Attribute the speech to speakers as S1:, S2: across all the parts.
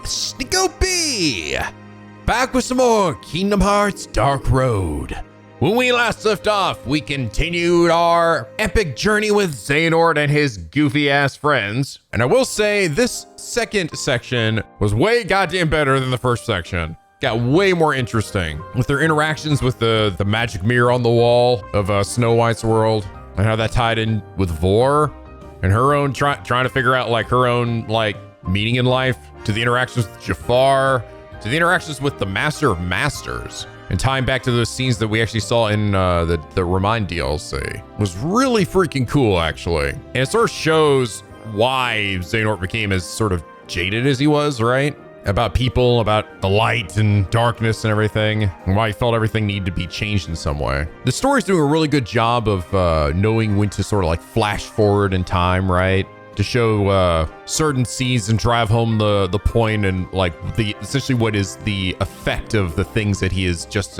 S1: NicoB! Back with some more Kingdom Hearts Dark Road. When we last left off, we continued our epic journey with Xehanort and his goofy ass friends. And I will say this second section was way goddamn better than the first section. Got way more interesting with their interactions with the magic mirror on the wall of Snow White's world, and how that tied in with Vor and her own trying to figure out like her own like meaning in life, to the interactions with Jafar, to the interactions with the Master of Masters, and tying back to those scenes that we actually saw in the Remind DLC. Was really freaking cool, actually. And it sort of shows why Xehanort became as sort of jaded as he was, right? About people, about the light and darkness and everything, and why he felt everything needed to be changed in some way. The story's doing a really good job of knowing when to sort of like flash forward in time, right? To show certain scenes and drive home the point, and like essentially what is the effect of the things that he has just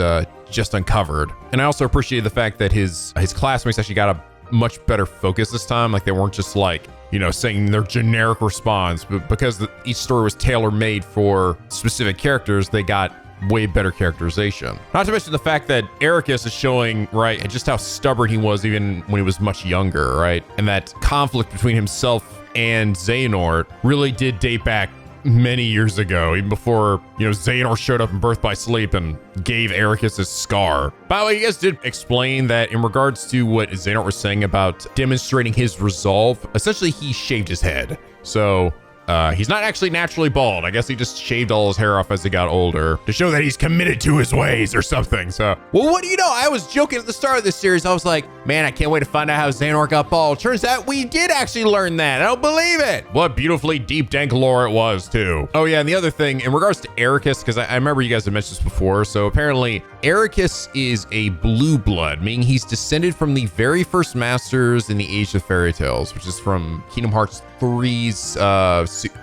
S1: uncovered. And I also appreciate the fact that his classmates actually got a much better focus this time. Like they weren't just like, you know, saying their generic response, but because each story was tailor-made for specific characters, they got way better characterization. Not to mention the fact that Eraqus is showing, right, just how stubborn he was even when he was much younger, right? And that conflict between himself and Xehanort really did date back many years ago, even before, you know, Xehanort showed up in Birth by Sleep and gave Eraqus his scar. By the way, you guys did explain that in regards to what Xehanort was saying about demonstrating his resolve, essentially he shaved his head. So he's not actually naturally bald. I guess he just shaved all his hair off as he got older to show that he's committed to his ways or something. So, well, what do you know? I was joking at the start of this series. I was like, man, I can't wait to find out how Xehanort got bald. Turns out we did actually learn that. I don't believe it. What beautifully deep dank lore it was too. Oh yeah, and the other thing in regards to Eraqus, because I remember you guys had mentioned this before. So apparently Eraqus is a blue blood, meaning he's descended from the very first masters in the Age of Fairy Tales, which is from Kingdom Hearts 3's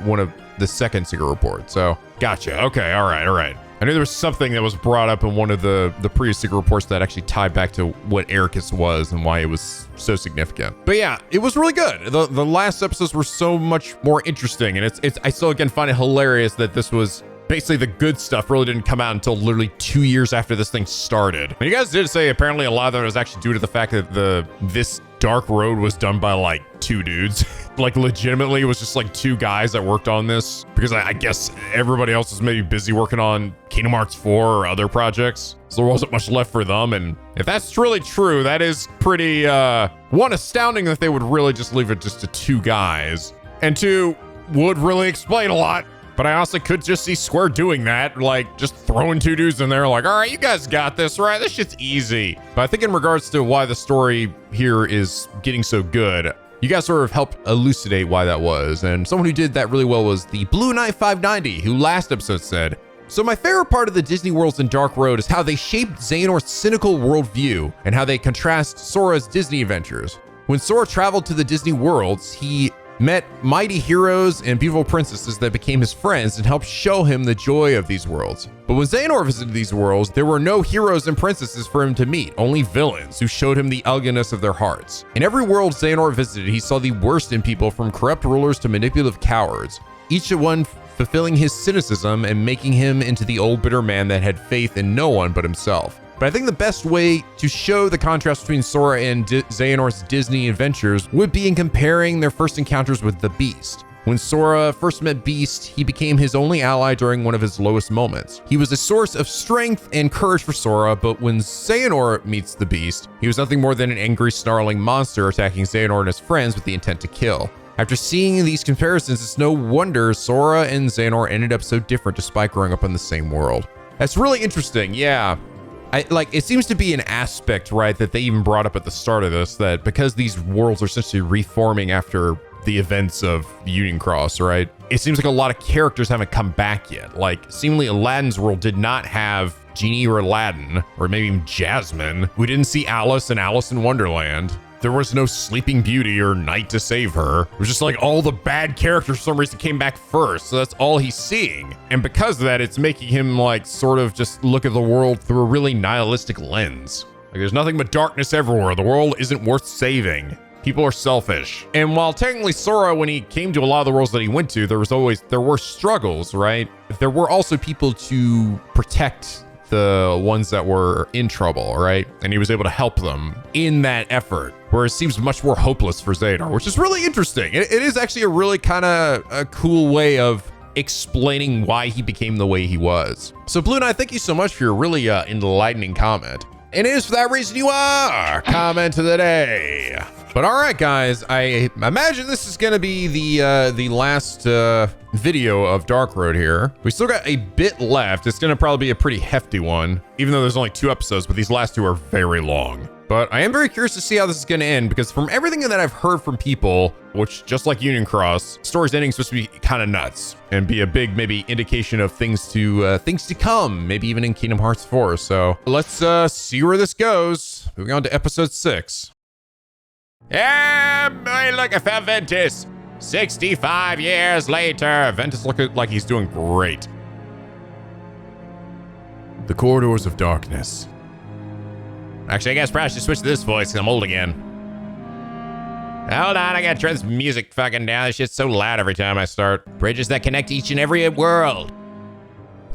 S1: one of the second secret report. So gotcha. Okay, all right. I knew there was something that was brought up in one of the previous secret reports that actually tied back to what Eraqus was and why it was so significant. But yeah, it was really good. The last episodes were so much more interesting, and it's I still again find it hilarious that this was basically the good stuff really didn't come out until literally 2 years after this thing started. And you guys did say apparently a lot of that was actually due to the fact that this Dark Road was done by like 2 dudes. Like legitimately it was just like 2 guys that worked on this, because I guess everybody else was maybe busy working on Kingdom Hearts 4 or other projects, so there wasn't much left for them. And if that's really true, that is pretty one, astounding that they would really just leave it just to 2 guys, and 2, would really explain a lot. But I honestly could just see Square doing that, like just throwing 2 dudes in there like, all right, you guys got this, right? This shit's easy. But I think in regards to why the story here is getting so good, you guys sort of helped elucidate why that was. And someone who did that really well was the Blue Knight 590, who last episode said, so my favorite part of the Disney worlds in Dark Road is how they shaped Xehanort's cynical worldview and how they contrast Sora's Disney adventures. When Sora traveled to the Disney worlds, he met mighty heroes and beautiful princesses that became his friends and helped show him the joy of these worlds. But when Xehanort visited these worlds, there were no heroes and princesses for him to meet, only villains who showed him the ugliness of their hearts. In every world Xehanort visited, he saw the worst in people, from corrupt rulers to manipulative cowards, each one fulfilling his cynicism and making him into the old bitter man that had faith in no one but himself. But I think the best way to show the contrast between Sora and Xehanort's Disney adventures would be in comparing their first encounters with the Beast. When Sora first met Beast, he became his only ally during one of his lowest moments. He was a source of strength and courage for Sora, but when Xehanort meets the Beast, he was nothing more than an angry, snarling monster attacking Xehanort and his friends with the intent to kill. After seeing these comparisons, it's no wonder Sora and Xehanort ended up so different despite growing up in the same world. That's really interesting, yeah. It seems to be an aspect, right, that they even brought up at the start of this, that because these worlds are essentially reforming after the events of Union Cross, right? It seems like a lot of characters haven't come back yet. Like, seemingly Aladdin's world did not have Genie or Aladdin, or maybe even Jasmine. We didn't see Alice and Alice in Wonderland. There was no Sleeping Beauty or Knight to save her. It was just like all the bad characters for some reason came back first, so that's all he's seeing. And because of that, it's making him like sort of just look at the world through a really nihilistic lens. Like there's nothing but darkness everywhere. The world isn't worth saving. people are selfish. And while technically Sora, when he came to a lot of the worlds that he went to, there were struggles, right? There were also people to protect the ones that were in trouble, right? And he was able to help them in that effort, where it seems much more hopeless for Xehanort, which is really interesting. It is actually a really kind of a cool way of explaining why he became the way he was. So Blue Knight, thank you so much for your really enlightening comment. And it is for that reason you are comment of the day. But all right, guys, I imagine this is going to be the last video of Dark Road here. We still got a bit left. It's going to probably be a pretty hefty one, even though there's only 2 episodes, but these last 2 are very long. But I am very curious to see how this is going to end, because from everything that I've heard from people, which just like Union Cross, story's ending is supposed to be kind of nuts and be a big maybe indication of things to come, maybe even in Kingdom Hearts 4. So let's see where this goes. Moving on to episode 6. Yeah, boy, look, I found Ventus. 65 years later. Ventus looking like he's doing great. The corridors of darkness. Actually, I guess probably I should switch to this voice because I'm old again. Hold on, I gotta turn this music fucking down. This shit's so loud every time I start. Bridges that connect each and every world.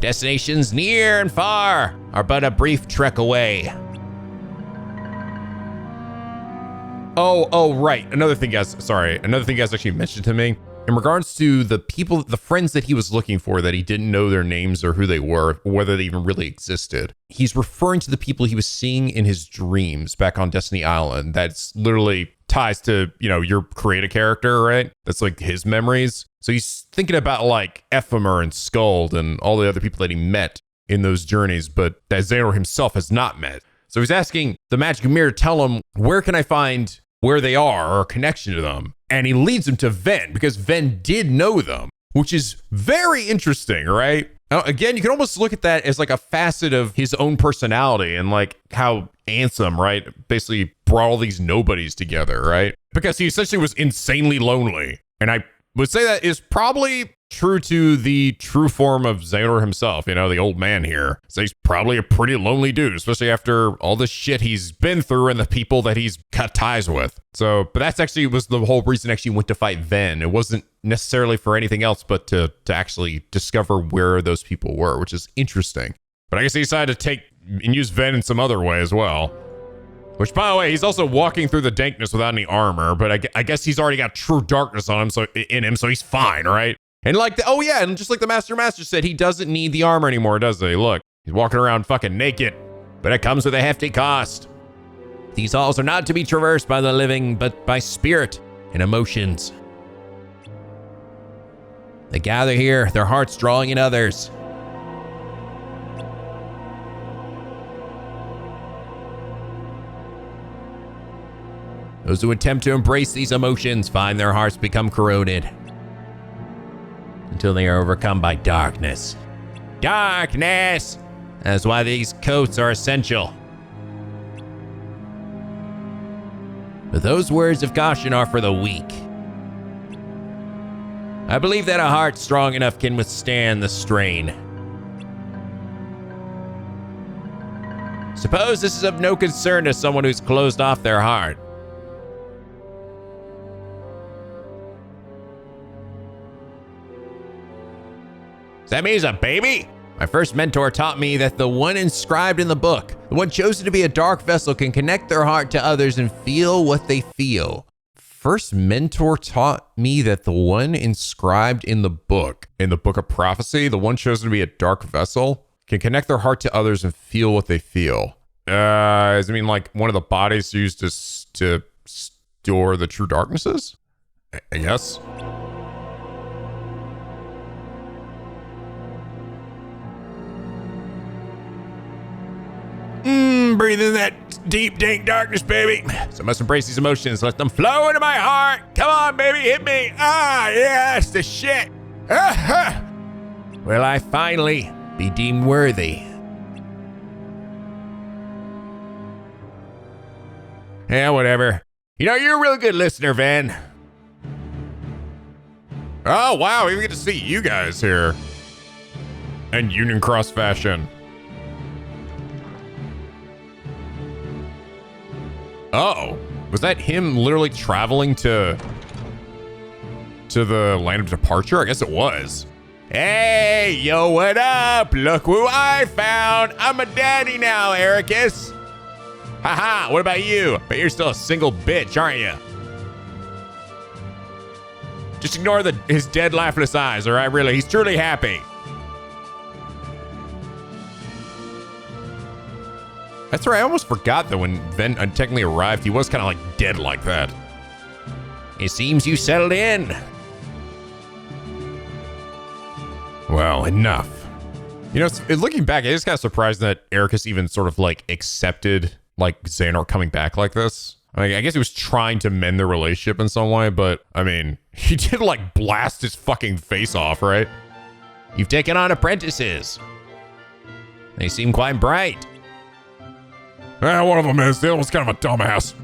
S1: Destinations near and far are but a brief trek away. Oh, right. Another thing guys actually mentioned to me. In regards to the people, the friends that he was looking for that he didn't know their names or who they were, or whether they even really existed. He's referring to the people he was seeing in his dreams back on Destiny Island. That's literally ties to, your create a character, right? That's like his memories. So he's thinking about like Ephemer and Skuld and all the other people that he met in those journeys, but that Xehanort himself has not met. So he's asking the magic mirror to tell him, where can I find where they are or a connection to them? And he leads him to Ven, because Ven did know them, which is very interesting, right? Now, again, you can almost look at that as like a facet of his own personality and like how Ansem, right, basically brought all these nobodies together, right? Because he essentially was insanely lonely. And I would say that is probably true to the true form of Xehanort himself, the old man here. So he's probably a pretty lonely dude, especially after all the shit he's been through and the people that he's cut ties with. So, but that's actually was the whole reason actually went to fight Ven. It wasn't necessarily for anything else, but to actually discover where those people were, which is interesting. But I guess he decided to take and use Ven in some other way as well. Which, by the way, he's also walking through the dankness without any armor, but I guess he's already got true darkness on him, so he's fine, right? And and just like the Master said, he doesn't need the armor anymore, does he? Look, he's walking around fucking naked, but it comes with a hefty cost. These halls are not to be traversed by the living, but by spirit and emotions. They gather here, their hearts drawing in others. Those who attempt to embrace these emotions find their hearts become corroded until they are overcome by darkness. Darkness! That's why these coats are essential. But those words of caution are for the weak. I believe that a heart strong enough can withstand the strain. Suppose this is of no concern to someone who's closed off their heart. Does that mean he's a baby? My first mentor taught me that the one inscribed in the book, the one chosen to be a dark vessel, can connect their heart to others and feel what they feel. First mentor taught me that the one inscribed in the book of prophecy, the one chosen to be a dark vessel, can connect their heart to others and feel what they feel. Does it mean like one of the bodies used to store the true darknesses? I guess. Breathe in that deep, dank darkness, baby. So I must embrace these emotions. Let them flow into my heart. Come on, baby, hit me. Ah, yes, the shit. Will I finally be deemed worthy? Yeah, whatever. You're a really good listener, Van. Oh, wow, we get to see you guys here. And Union Cross fashion. Uh-oh. Was that him literally traveling to the land of departure? I guess it was. Hey, yo, what up? Look who I found. I'm a daddy now, Eraqus. Haha, what about you? But you're still a single bitch, aren't you? Just ignore his dead, lifeless eyes, all right? Really, he's truly happy. That's right, I almost forgot that when Ven technically arrived, he was kind of like dead like that. It seems you settled in. Well, enough. You know, looking back, I just kind of surprised that Eraqus even sort of like accepted like Xehanort coming back like this. I mean, I guess he was trying to mend their relationship in some way, but I mean, he did like blast his fucking face off, right? You've taken on apprentices. They seem quite bright.
S2: One of them is. The other one's kind of a dumbass.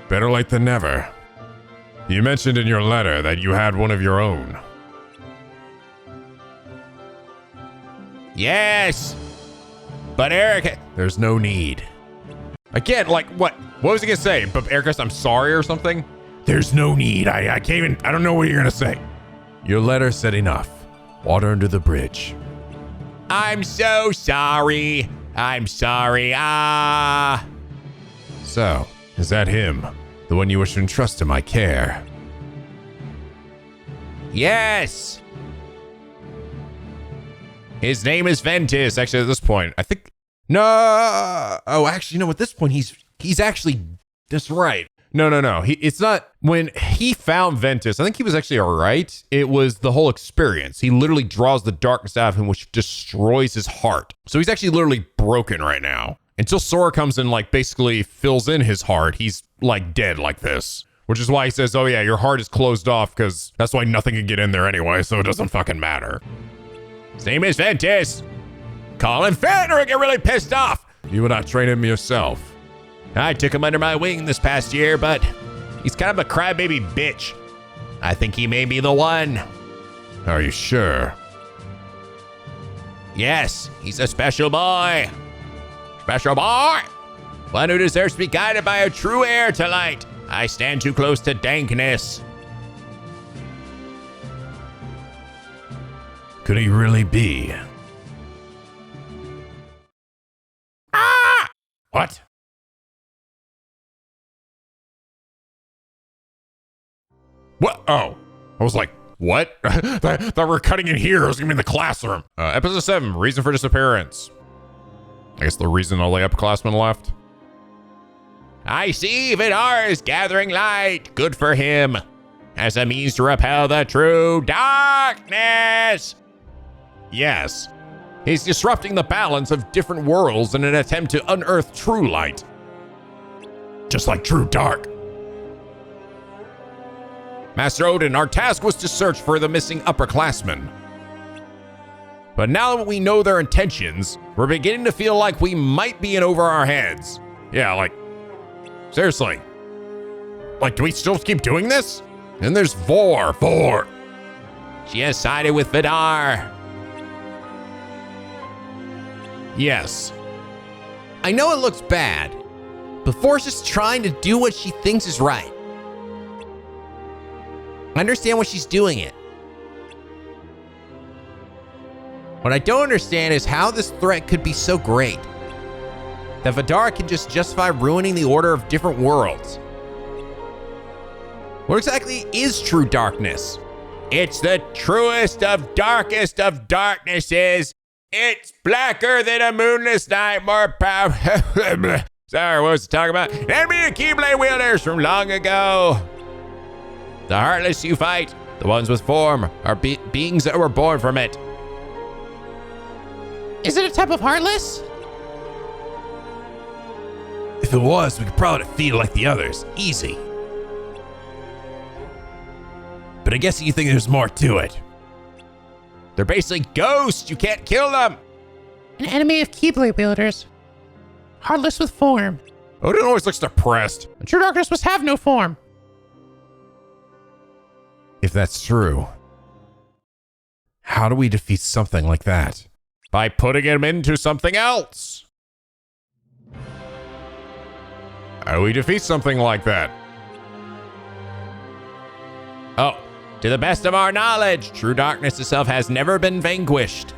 S2: Better late than never. You mentioned in your letter that you had one of your own.
S1: Yes, but Eric, there's no need. Again, like what? What was he gonna say? But Eraqus, I'm sorry or something?
S2: There's no need. I can't even. I don't know what you're gonna say.
S1: Your letter said enough. Water under the bridge. I'm so sorry. I'm sorry.
S2: So, is that him? The one you wish to entrust to my care?
S1: Yes. His name is Ventus. Actually, at this point, I think. No. Oh, actually, no. At this point, he's actually. That's right. No. It's not. When he found Ventus, I think he was actually all right. It was the whole experience. He literally draws the darkness out of him, which destroys his heart. So he's actually literally broken right now. Until Sora comes and like basically fills in his heart, he's like dead like this. Which is why he says, oh yeah, your heart is closed off because that's why nothing can get in there anyway, so it doesn't fucking matter. His name is Ventus. Call him Finn or he'll get really pissed off.
S2: You would not train him yourself.
S1: I took him under my wing this past year, but he's kind of a crybaby bitch. I think he may be the one.
S2: Are you sure?
S1: Yes, he's a special boy. Special boy. One who deserves to be guided by a true heir to light. I stand too close to dankness.
S2: Could he really be? What?
S1: What? Oh, I was like, what? Thought we're cutting in here. It was gonna be in the classroom. Episode 7, reason for disappearance. I guess the reason all the upperclassmen left. I see Vidar is gathering light. Good for him. As a means to repel the true darkness. Yes. He's disrupting the balance of different worlds in an attempt to unearth true light.
S2: Just like true dark.
S1: Master Odin, our task was to search for the missing upperclassmen. But now that we know their intentions, we're beginning to feel like we might be in over our heads. Yeah, like, seriously. Like, do we still keep doing this? And there's Vor. She has sided with Vidar. Yes. I know it looks bad, but Vor's just trying to do what she thinks is right. I understand why she's doing it. What I don't understand is how this threat could be so great that Vidar can just justify ruining the order of different worlds. What exactly is true darkness? It's the truest of darkest of darknesses. It's blacker than a moonless night, more powerful. Sorry, what was I talking about? Enemy of Keyblade wielders from long ago. The heartless you fight, the ones with form, are beings that were born from it. Is it a type of heartless?
S2: If it was, we could probably defeat it like the others. Easy. But I guess you think there's more to it.
S1: They're basically ghosts. You can't kill them.
S3: An enemy of Keyblade wielders. Heartless with form.
S1: Odin always looks depressed.
S3: The true darkness must have no form.
S2: If that's true, how do we defeat something like that?
S1: By putting him into something else. How do we defeat something like that? Oh, to the best of our knowledge, true darkness itself has never been vanquished.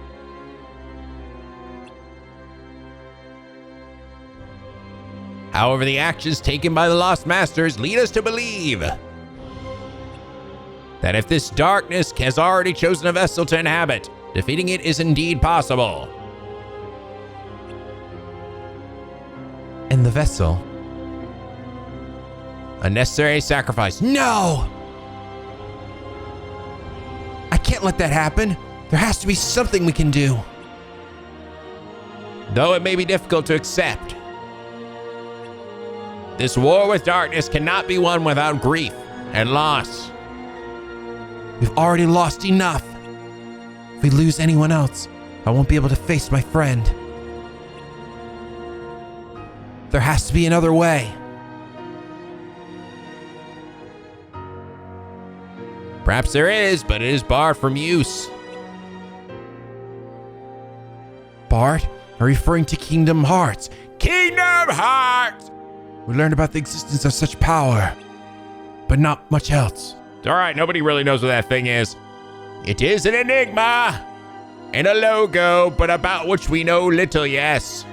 S1: However, the actions taken by the Lost Masters lead us to believe that if this darkness has already chosen a vessel to inhabit, defeating it is indeed possible.
S4: And the vessel?
S1: A necessary sacrifice. No!
S4: I can't let that happen. There has to be something we can do.
S1: Though it may be difficult to accept, this war with darkness cannot be won without grief and loss.
S4: We've already lost enough. If we lose anyone else, I won't be able to face my friend. There has to be another way.
S1: Perhaps there is, but it is barred from use.
S4: Bart, are you referring to Kingdom Hearts?
S1: Kingdom Hearts!
S4: We learned about the existence of such power, but not much else.
S1: It's all right, nobody really knows what that thing is. It is an enigma and a logo, but about which we know little, yes.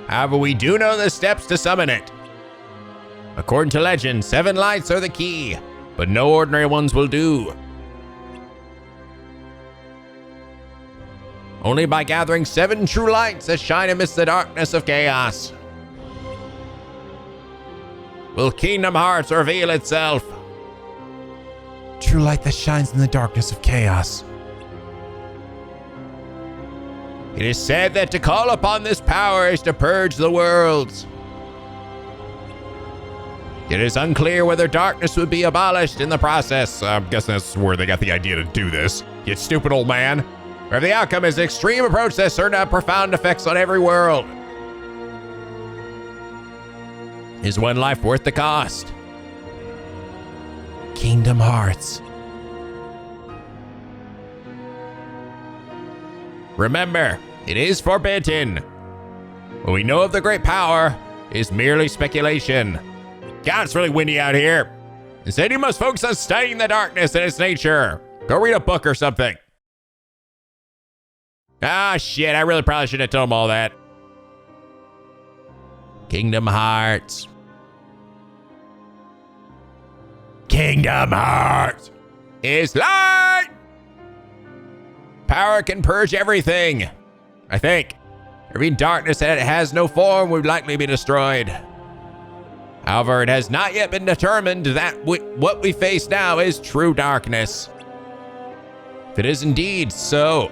S1: However, we do know the steps to summon it. According to legend, 7 lights are the key, but no ordinary ones will do. Only by gathering 7 true lights that shine amidst the darkness of chaos will Kingdom Hearts reveal itself.
S4: True light that shines in the darkness of chaos.
S1: It is said that to call upon this power is to purge the worlds. It is unclear whether darkness would be abolished in the process. I'm guessing that's where they got the idea to do this. You stupid old man. Where the outcome is an extreme approach that's certain to have profound effects on every world. Is one life worth the cost?
S4: Kingdom Hearts.
S1: Remember, it is forbidden. What we know of the great power is merely speculation. God, it's really windy out here. Instead, you must focus on studying the darkness and its nature. Go read a book or something. Ah, shit, I really probably should have told him all that. Kingdom Hearts. Kingdom Hearts is light. Power can purge everything. I think. Every darkness that has no form would likely be destroyed. However, it has not yet been determined that what we face now is true darkness. If it is indeed so,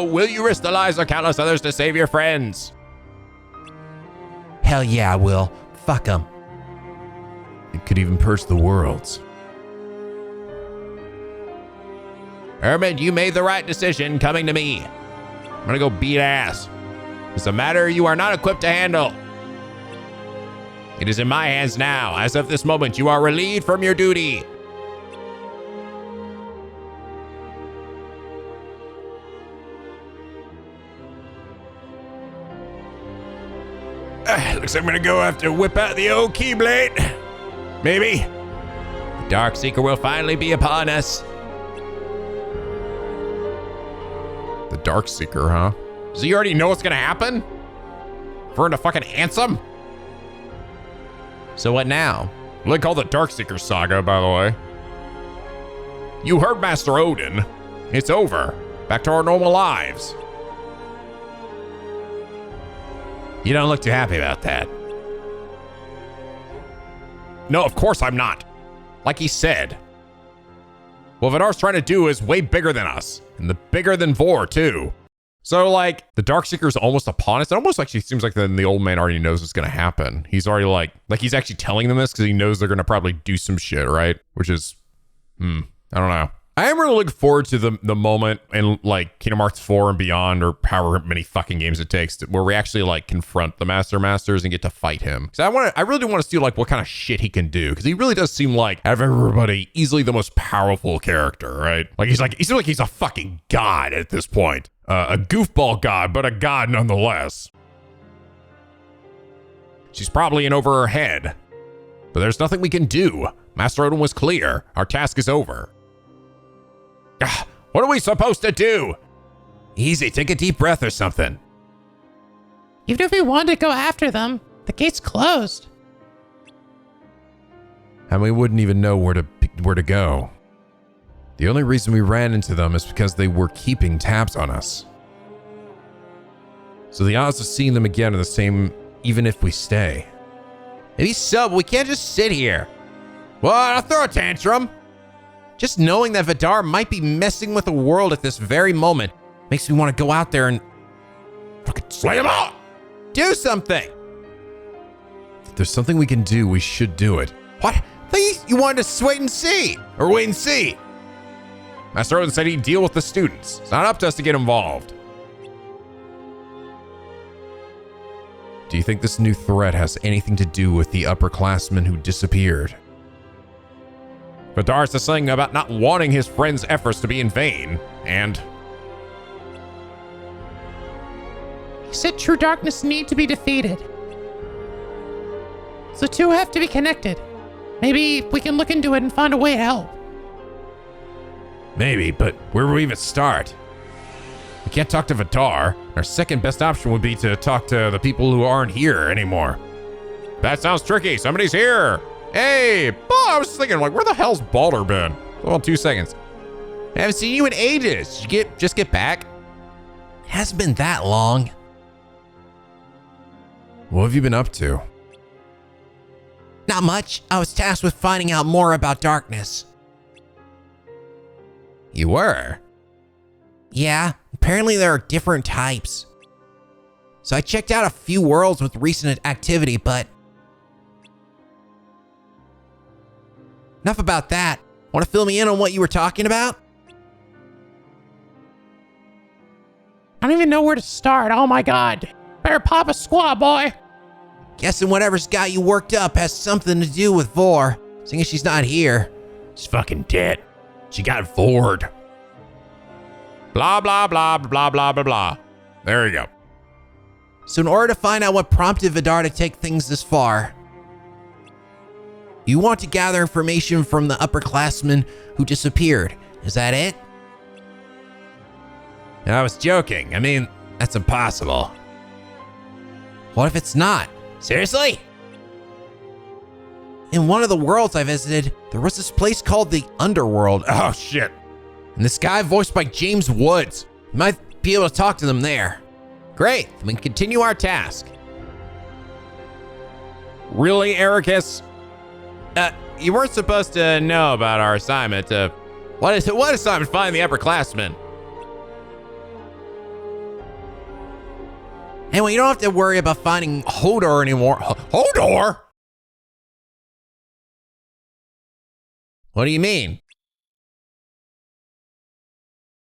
S1: will you risk the lives of countless others to save your friends?
S4: Hell yeah, I will. Fuck them.
S2: It could even purge the worlds.
S1: Hermit, you made the right decision coming to me. I'm gonna go beat ass. It's a matter you are not equipped to handle. It is in my hands now. As of this moment, you are relieved from your duty. Looks like I'm gonna go have to whip out the old Keyblade. Maybe. The Darkseeker will finally be upon us.
S2: The Darkseeker, huh?
S1: So you already know what's gonna happen? For him to fucking answer? So what now?
S2: I like all the Darkseeker saga, by the way.
S1: You heard Master Odin. It's over. Back to our normal lives. You don't look too happy about that. No, of course I'm not. Like he said. What Vidar's trying to do is way bigger than us. And the bigger than Vor, too. So, like, the Darkseeker's almost upon us. It almost actually seems like the old man already knows what's going to happen. He's already like he's actually telling them this because he knows they're going to probably do some shit, right? Which is, I don't know. I am really looking forward to the moment in, like, Kingdom Hearts 4 and beyond, or however many fucking games it takes, where we actually, like, confront the Masters and get to fight him. Because I really want to see, like, what kind of shit he can do. Because he really does seem like, out of everybody, easily the most powerful character, right? Like, he seems like he's a fucking god at this point. A goofball god, but a god nonetheless. She's probably in over her head. But there's nothing we can do. Master Odin was clear. Our task is over. What are we supposed to do? Easy, take a deep breath or something.
S3: Even if we wanted to go after them, the gate's closed.
S2: And we wouldn't even know where to go. The only reason we ran into them is because they were keeping tabs on us. So the odds of seeing them again are the same even if we stay.
S1: Maybe so, but we can't just sit here. What? I'll throw a tantrum. Just knowing that Vidar might be messing with the world at this very moment makes me want to go out there and fucking slay him out. Do something.
S2: If there's something we can do, we should do it.
S1: What? You wanted to wait and see. Or wait and see. Master Odin said he'd deal with the students. It's not up to us to get involved.
S2: Do you think this new threat has anything to do with the upperclassmen who disappeared?
S1: Vidar says something about not wanting his friend's efforts to be in vain, and
S3: He said true darkness need to be defeated. So the two have to be connected. Maybe we can look into it and find a way to help.
S1: maybe, but where do we even start? We can't talk to Vidar. Our second best option would be to talk to the people who aren't here anymore. That sounds tricky. Somebody's here. Hey, I was just thinking, like, where the hell's Baldur been? Well, 2 seconds. I haven't seen you in ages. Did you just get back?
S4: It hasn't been that long.
S2: What have you been up to?
S4: Not much. I was tasked with finding out more about darkness.
S1: You were?
S4: Yeah, apparently there are different types. So I checked out a few worlds with recent activity, but enough about that. Want to fill me in on what you were talking about?
S3: I don't even know where to start. Oh my god. Better pop a squad, boy.
S4: Guessing whatever's got you worked up has something to do with Vor, seeing as she's not here.
S1: She's fucking dead. She got bored. Blah, blah, blah, blah, blah, blah, blah. There you go.
S4: So in order to find out what prompted Vidar to take things this far, you want to gather information from the upperclassmen who disappeared. Is that it?
S1: I was joking. I mean, that's impossible.
S4: What if it's not?
S1: Seriously?
S4: In one of the worlds I visited, there was this place called the Underworld.
S1: Oh, shit.
S4: And this guy voiced by James Woods. You might be able to talk to them there.
S1: Great. Then we can continue our task. Really, Eraqus? You weren't supposed to know about our assignment. What assignment? Find the upperclassmen.
S4: Anyway, you don't have to worry about finding Hodor anymore.
S1: Hodor? What do you mean?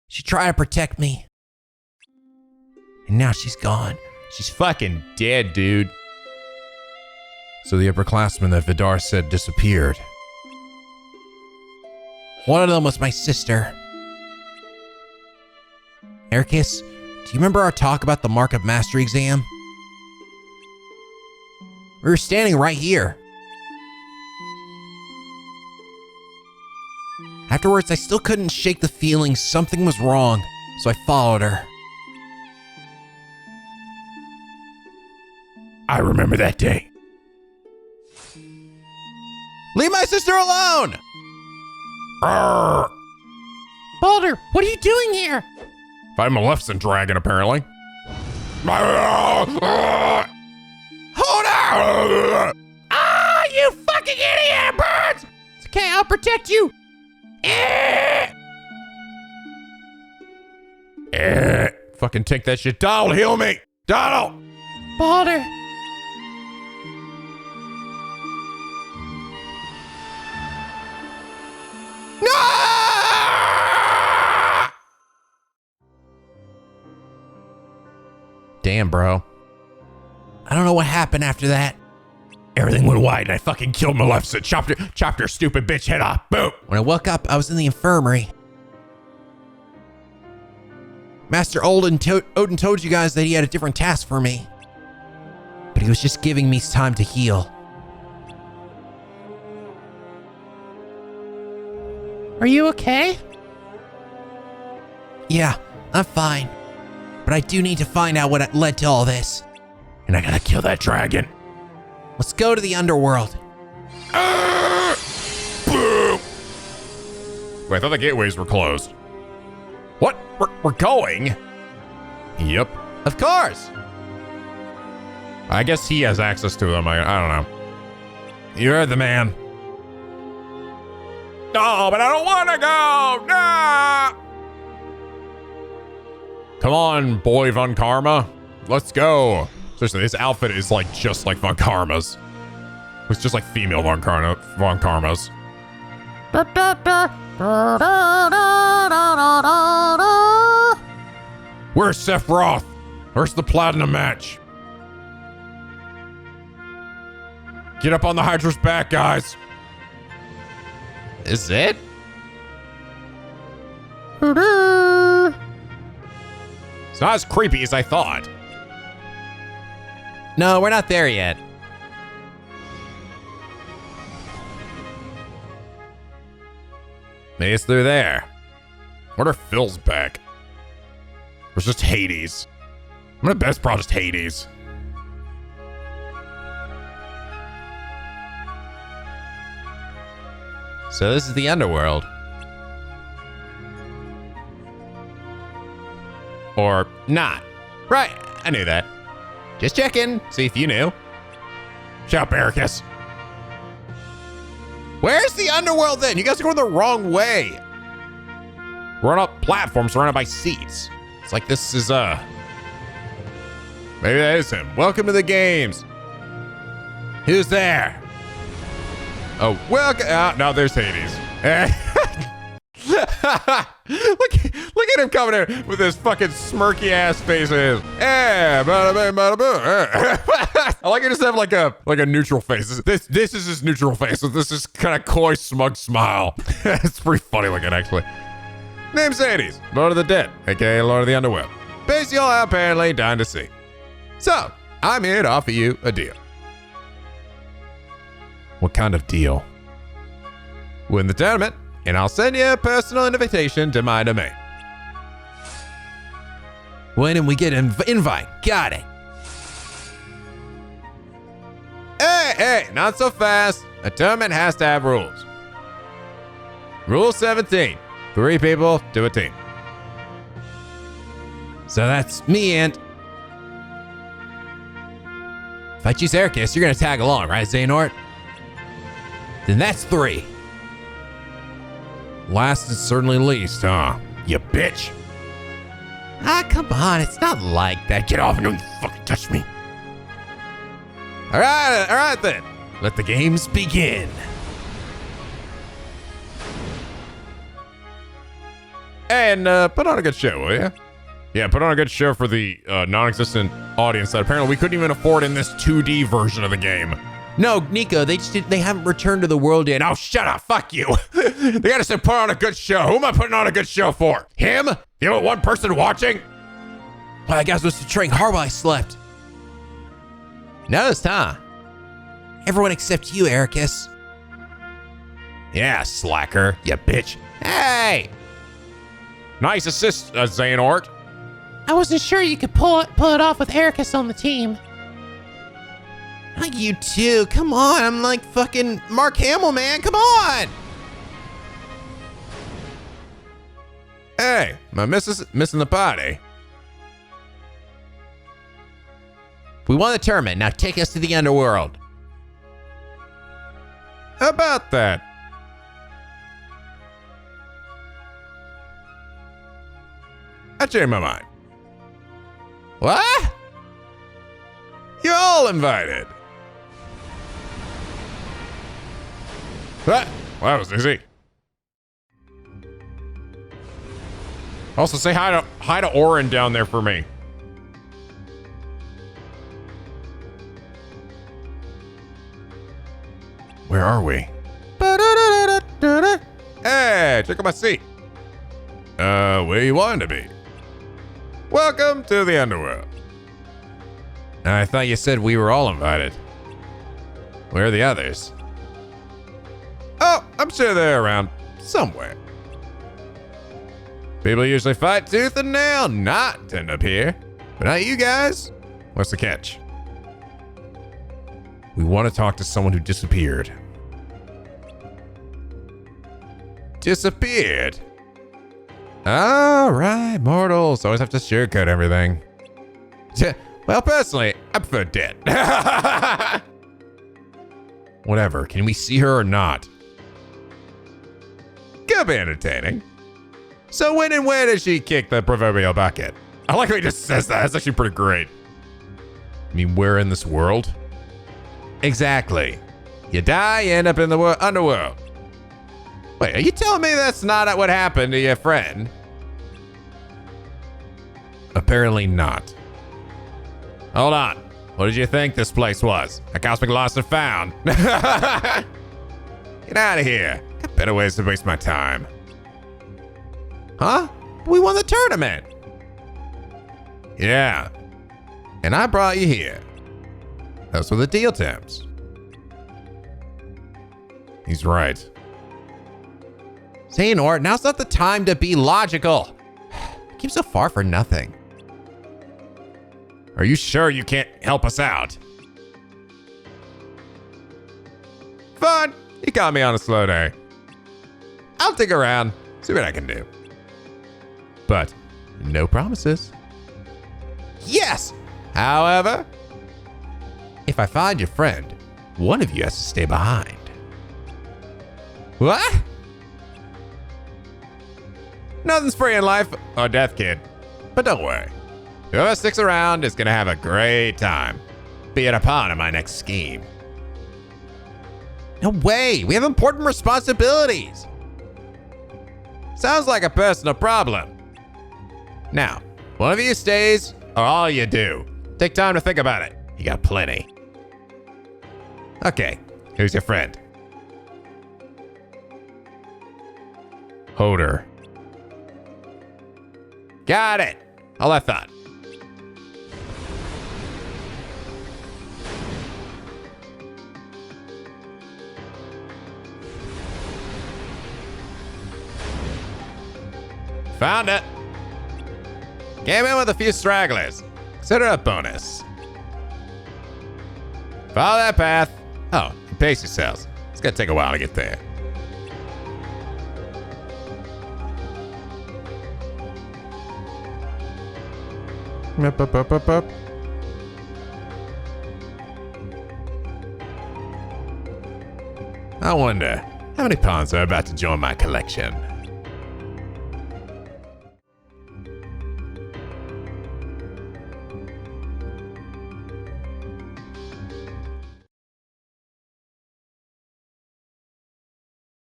S4: She tried to protect me. And now she's gone.
S1: She's fucking dead, dude.
S2: So the upperclassmen that Vidar said disappeared.
S4: One of them was my sister. Eraqus, do you remember our talk about the Mark of Mastery exam? We were standing right here. Afterwards, I still couldn't shake the feeling something was wrong, so I followed her.
S1: I remember that day. Leave my sister alone! Arrgh.
S3: Baldur, what are you doing here?
S1: I'm a Maleficent dragon, apparently. Hold on! Ah, you fucking idiot, birds!
S3: It's okay, I'll protect you.
S1: Fucking take that shit. Donald, heal me! Donald!
S3: Baldur.
S1: No!
S4: Damn, bro. I don't know what happened after that.
S1: Everything went white and I fucking killed Maleficent. Chopped her stupid bitch head off. Boom!
S4: When I woke up, I was in the infirmary. Master Odin told you guys that he had a different task for me. but he was just giving me time to heal.
S3: Are you okay?
S4: Yeah, I'm fine. But I do need to find out what led to all this.
S2: And I gotta kill that dragon.
S4: Let's go to the underworld.
S2: Boom! Wait, I thought the gateways were closed. What? We're going? Yep.
S1: Of course.
S2: I guess he has access to them. I don't know. You heard the man. No, but I don't want to go. Nah. Come on, boy Von Karma. Let's go. Seriously, this outfit is like just like Von Karma's. It's just like female Von Karma's. Where's Sephiroth? Where's the platinum match? Get up on the Hydra's back, guys.
S1: Is it?
S2: It's not as creepy as I thought.
S1: No, we're not there yet.
S2: Maybe it's through there. What if Phil's back? Or it's just Hades? I'm gonna bet it's probably just Hades.
S1: So this is the underworld. Or not. Right, I knew that. Just checking, see if you knew.
S2: Shut up, Eraqus.
S1: Where's the underworld then? You guys are going the wrong way.
S2: We're on a platform surrounded by seats. It's like this is, maybe that is him. Welcome to the games. Who's there? Oh, welcome. No, there's Hades. look at him coming in with his fucking smirky ass faces. I like it just have like a neutral face. This is his neutral face with this kind of coy, smug smile. It's pretty funny looking, actually. Name's Hades, Lord of the Dead, aka Lord of the Underworld. Base y'all apparently dying to see. So, I'm here to offer you a deal. What kind of deal? Win the tournament, and I'll send you a personal invitation to my domain.
S4: When and we get an invite. Got it.
S2: Hey, not so fast. A tournament has to have rules. Rule 17. 3 people to a team.
S4: So that's me and... If I choose Eraqus, you're gonna tag along, right, Xehanort? Then that's 3.
S2: Last and certainly least, huh? You bitch.
S4: Ah, come on, it's not like that.
S2: Get off and don't you fucking touch me. All right then. Let the games begin. And put on a good show, will you? Yeah, put on a good show for the non-existent audience that apparently we couldn't even afford in this 2D version of the game.
S4: No, Nico, they haven't returned to the world yet.
S2: Oh, shut up. Fuck you. They gotta say put on a good show. Who am I putting on a good show for? Him? The only one person watching?
S4: Well, I guess I was train hard while I slept.
S1: Noticed, huh?
S4: Everyone except you, Eraqus.
S2: Yeah, slacker. You bitch.
S1: Hey!
S2: Nice assist, Xehanort.
S3: I wasn't sure you could pull it off with Eraqus on the team.
S4: Not you too. Come on, I'm like fucking Mark Hamill, man. Come on.
S2: Hey, am I missing the party?
S1: We won the tournament. Now take us to the underworld.
S2: How about that? I changed my mind.
S1: What?
S2: You're all invited. Well, that was easy. Also, say hi to Orin down there for me. Where are we? Hey, check out my seat. Where you wanted to be? Welcome to the underworld. I thought you said we were all invited. Where are the others? Oh, I'm sure they're around somewhere. People usually fight tooth and nail not to end up here. But not you guys. What's the catch? We want to talk to someone who disappeared. Disappeared? All right, mortals always have to sugarcoat everything. Well, personally, I prefer dead. Whatever, can we see her or not? Could be entertaining. So when and where did she kick the proverbial bucket? I like how he just says that. That's actually pretty great. I mean, where in this world? Exactly. You die, you end up in the underworld. Wait, are you telling me that's not what happened to your friend? Apparently not. Hold on. What did you think this place was? A cosmic lost and found. Get out of here. Got better ways to waste my time. Huh? We won the tournament. Yeah. And I brought you here. Those were the deal terms. He's right.
S4: Xehanort, now's not the time to be logical. Came so far for nothing.
S2: Are you sure you can't help us out? Fine. You caught me on a slow day. I'll dig around, see what I can do. But no promises.
S4: Yes!
S2: However,
S4: If I find your friend, one of you has to stay behind.
S2: what? Nothing's free in life or death, kid. But don't worry. Whoever sticks around is gonna have a great time. Be it a part of my next scheme.
S4: No way! We have important responsibilities!
S2: Sounds like a personal problem. Now, one of you stays, or all you do. Take time to think about it. You got plenty. Okay, who's your friend? Hoder. Got it. All I thought. Found it. Came in with a few stragglers. Consider it a bonus. Follow that path. Oh, and pace yourselves. It's gonna take a while to get there. Up. I wonder, how many pawns are about to join my collection?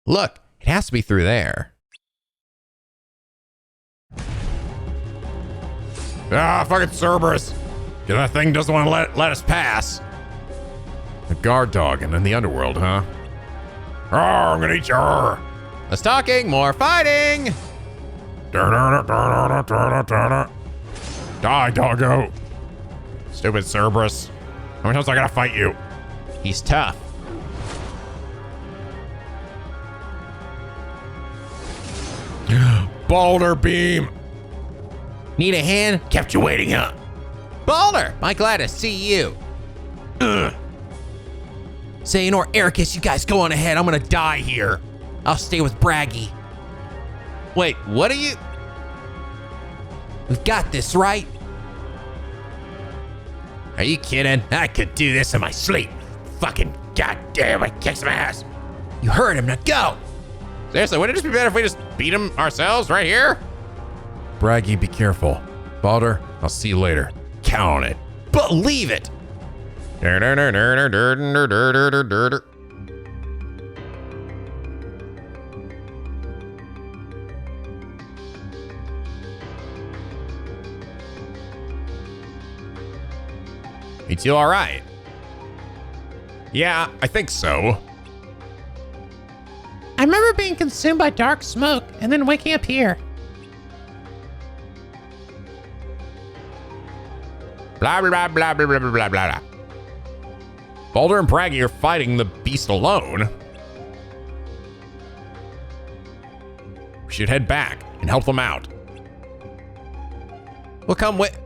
S4: Look, it has to be through there.
S2: Ah, fucking Cerberus. Cause that thing doesn't want to let us pass. A guard dog and in the underworld, huh? Oh, I'm gonna eat you.
S4: Less talking, more fighting!
S2: Die, doggo. Stupid Cerberus. How many times I gotta fight you?
S4: He's tough.
S2: Boulder beam.
S4: Need a hand?
S2: Kept you waiting, huh?
S4: Balder! I'm glad to see you. Xehanort, Eraqus, you guys go on ahead. I'm gonna die here. I'll stay with Braggy.
S1: Wait, what are you?
S4: We've got this, right?
S1: Are you kidding? I could do this in my sleep. Fucking goddamn, I kick some ass.
S4: You heard him, now go!
S1: Seriously, wouldn't it just be better if we just beat him ourselves right here?
S2: Braggy, be careful. Balder, I'll see you later. Count on it.
S4: Believe it!
S1: You two all right?
S2: Yeah, I think so.
S3: I remember being consumed by dark smoke and then waking up here.
S2: Blah, blah, blah, blah, blah, blah, blah, blah. Baldur and Braggy are fighting the beast alone. We should head back and help them out.
S4: We'll come with.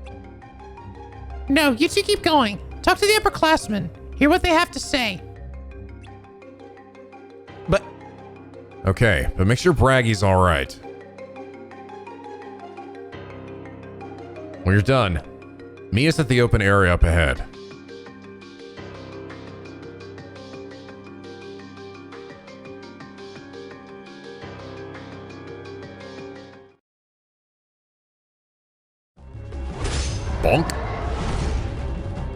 S3: No, you two keep going. Talk to the upperclassmen. Hear what they have to say.
S4: But
S2: Okay, but make sure Braggy's all right. When you're done, meet us at the open area up ahead. Bonk.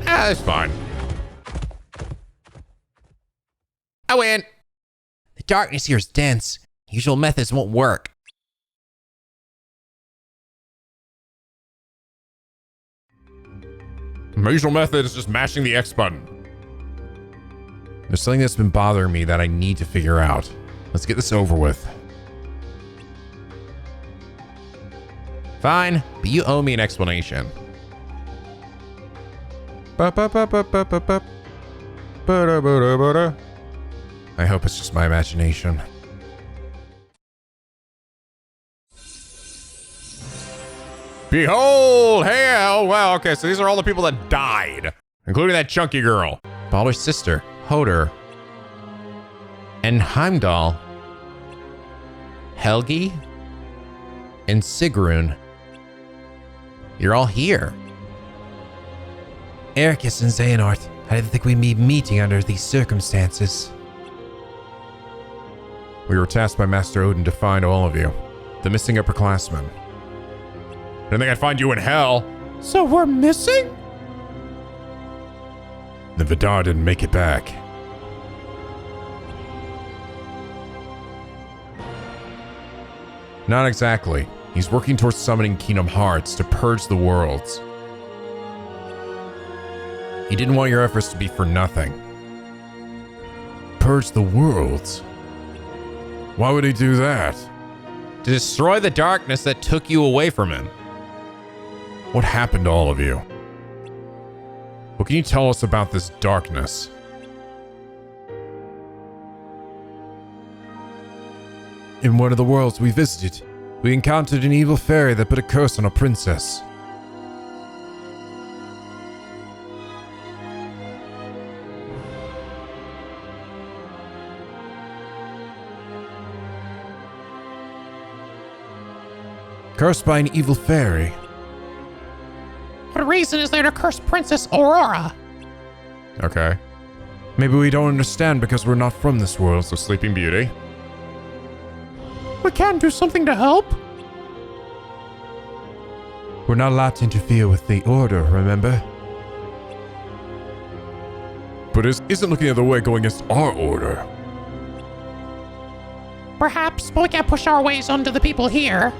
S2: Ah, that's fine.
S4: I win. The darkness here is dense. Usual methods won't work.
S2: My usual method is just mashing the X button. There's something that's been bothering me that I need to figure out. Let's get this over with.
S4: Fine, but you owe me an explanation.
S2: I hope it's just my imagination. Behold, hell! Wow, okay, so these are all the people that died, including that chunky girl.
S4: Baldur's sister, Hoder, and Heimdall, Helgi, and Sigrun. You're all here. Eraqus and Xehanort, I didn't think we'd be meeting under these circumstances.
S2: We were tasked by Master Odin to find all of you, the missing upperclassmen. Didn't think I'd find you in hell.
S3: So we're missing?
S2: The Vidar didn't make it back. Not exactly. He's working towards summoning Kingdom Hearts to purge the worlds. He didn't want your efforts to be for nothing. Purge the worlds? Why would he do that?
S4: To destroy the darkness that took you away from him.
S2: What happened to all of you? What can you tell us about this darkness? In one of the worlds we visited, we encountered an evil fairy that put a curse on a princess. Cursed by an evil fairy.
S3: What reason is there to curse Princess Aurora?
S2: Okay. Maybe we don't understand because we're not from this world, so Sleeping Beauty.
S3: We can't do something to help?
S2: We're not allowed to interfere with the order, remember? But isn't looking the other way going against our order?
S3: Perhaps, but we can't push our ways onto the people here.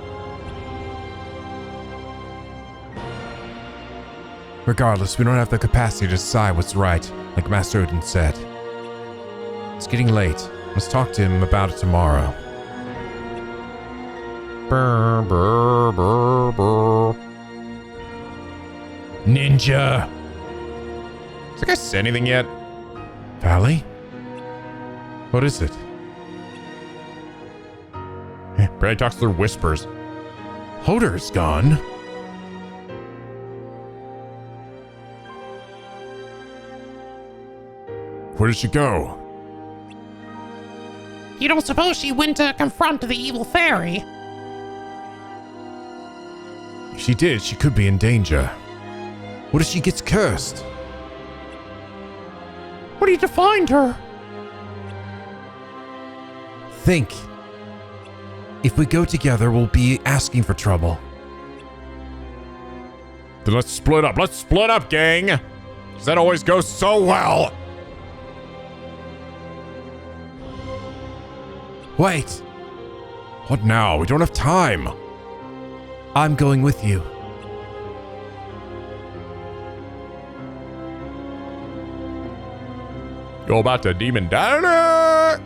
S2: Regardless, we don't have the capacity to decide what's right, like Master Odin said. It's getting late. Let's talk to him about it tomorrow. Brr, brr, brr, brr. Ninja! Has that guy said anything yet? Valley? What is it? Brad talks through whispers. Hoder's gone. Where did she go?
S3: You don't suppose she went to confront the evil fairy?
S2: If she did, she could be in danger. What if she gets cursed?
S3: We need to find her.
S2: Think. If we go together, we'll be asking for trouble. Then let's split up. Let's split up, gang! 'Cause that always goes so well! Wait! What now? We don't have time!
S4: I'm going with you.
S2: Go about to Demon Diner!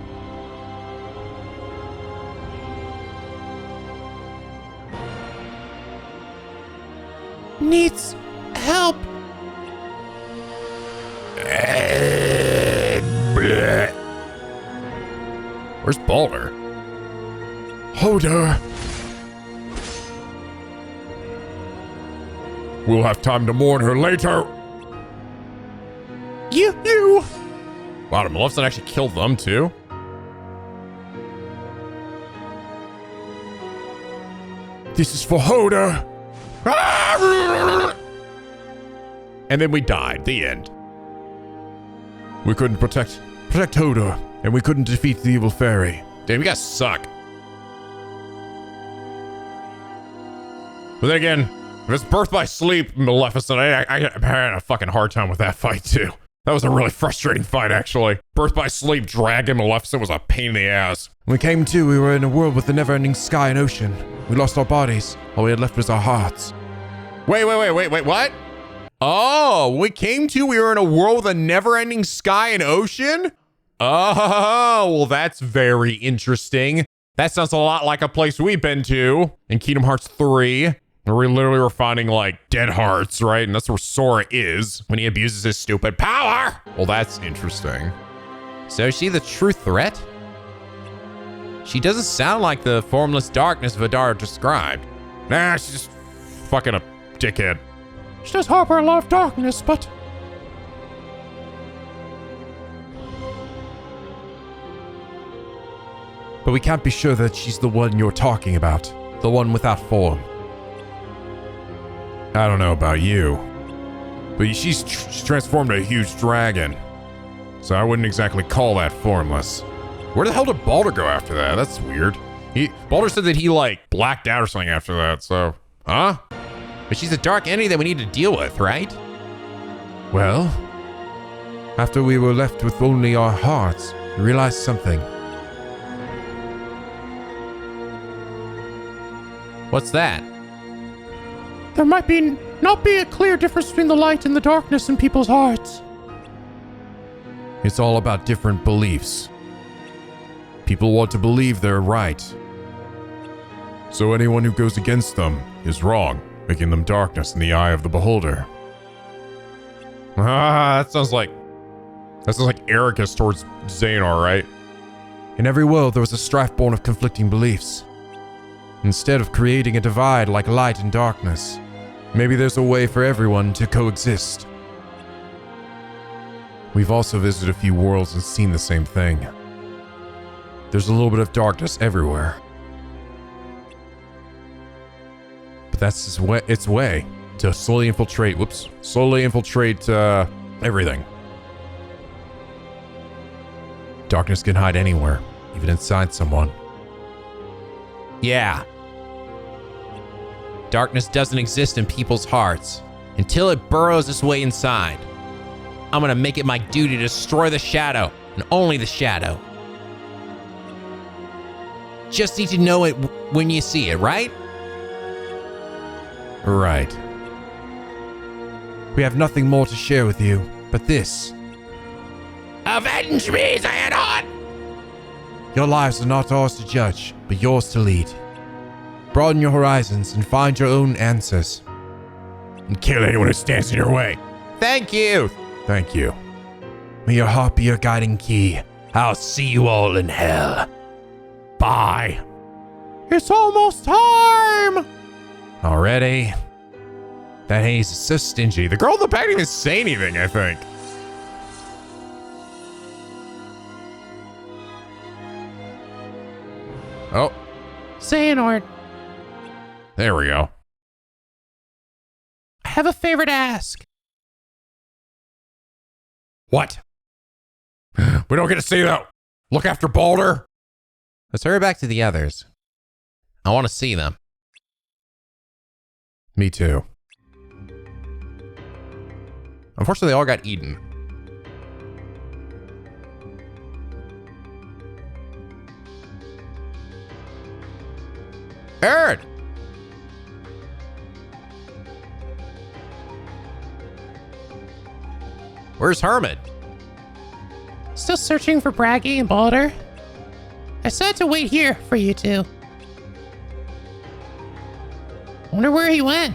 S3: Needs help.
S2: Where's Balder?
S1: Hoda.
S2: We'll have time to mourn her later.
S3: You.
S2: Wow, did Maleficent actually kill them too?
S1: This is for Hoda.
S2: And then we died. The end.
S1: We couldn't protect Hoda, and we couldn't defeat the evil fairy.
S2: Damn, you guys suck. But then again, if it's birth by sleep, Maleficent, I had a fucking hard time with that fight too. That was a really frustrating fight, actually. Birth by sleep, dragon Maleficent was a pain in the ass.
S1: When we came to, we were in a world with a never-ending sky and ocean. We lost our bodies. All we had left was our hearts.
S2: Wait, what? Oh, when we came to, we were in a world with a never-ending sky and ocean? Oh, well, that's very interesting. That sounds a lot like a place we've been to in Kingdom Hearts 3. Where we literally were finding, like, dead hearts, right? And that's where Sora is when he abuses his stupid power. Well, that's interesting.
S4: So is she the true threat? She doesn't sound like the formless darkness Vidar described.
S2: Nah, she's just fucking a dickhead.
S3: She does harbor a lot of darkness, but
S1: But we can't be sure that she's the one you're talking about. The one without form.
S2: I don't know about you, but she's transformed a huge dragon. So I wouldn't exactly call that formless. Where the hell did Balder go after that? That's weird. Balder said that he, like, blacked out or something after that, so... Huh?
S4: But she's a dark entity that we need to deal with, right?
S1: Well, after we were left with only our hearts, we realized something.
S4: What's that?
S3: there might not be a clear difference between the light and the darkness in people's hearts.
S1: It's all about different beliefs. People want to believe they're right. So anyone who goes against them is wrong, making them darkness in the eye of the beholder.
S2: That sounds like Eraqus towards Xehanort, right?
S1: In every world, there was a strife born of conflicting beliefs. Instead of creating a divide like light and darkness, maybe there's a way for everyone to coexist. We've also visited a few worlds and seen the same thing. There's a little bit of darkness everywhere. But that's its way to slowly infiltrate everything. Darkness can hide anywhere, even inside someone.
S4: Yeah. Darkness doesn't exist in people's hearts until it burrows its way inside. I'm gonna make it my duty to destroy the shadow, and only the shadow. Just need to know it when you see it, right?
S1: Right. We have nothing more to share with you, but this.
S4: Avenge me, Xehanort!
S1: Your lives are not ours to judge, but yours to lead. Broaden your horizons and find your own answers.
S2: And kill anyone who stands in your way.
S4: Thank you!
S1: Thank you. May your heart be your guiding key. I'll see you all in hell. Bye.
S3: It's almost time!
S1: Already? That haze is so stingy.
S2: The girl in the back didn't even say anything, I think. Oh,
S3: Xehanort,
S2: there we go.
S3: I have a favor to ask.
S2: What? We don't get to see that. Look after Balder.
S4: Let's hurry back to the others. I want to see them.
S1: Me too.
S4: Unfortunately, they all got eaten. Erd! Where's Hermit?
S3: Still searching for Braggy and Balder? I decided to wait here for you two. Wonder where he went.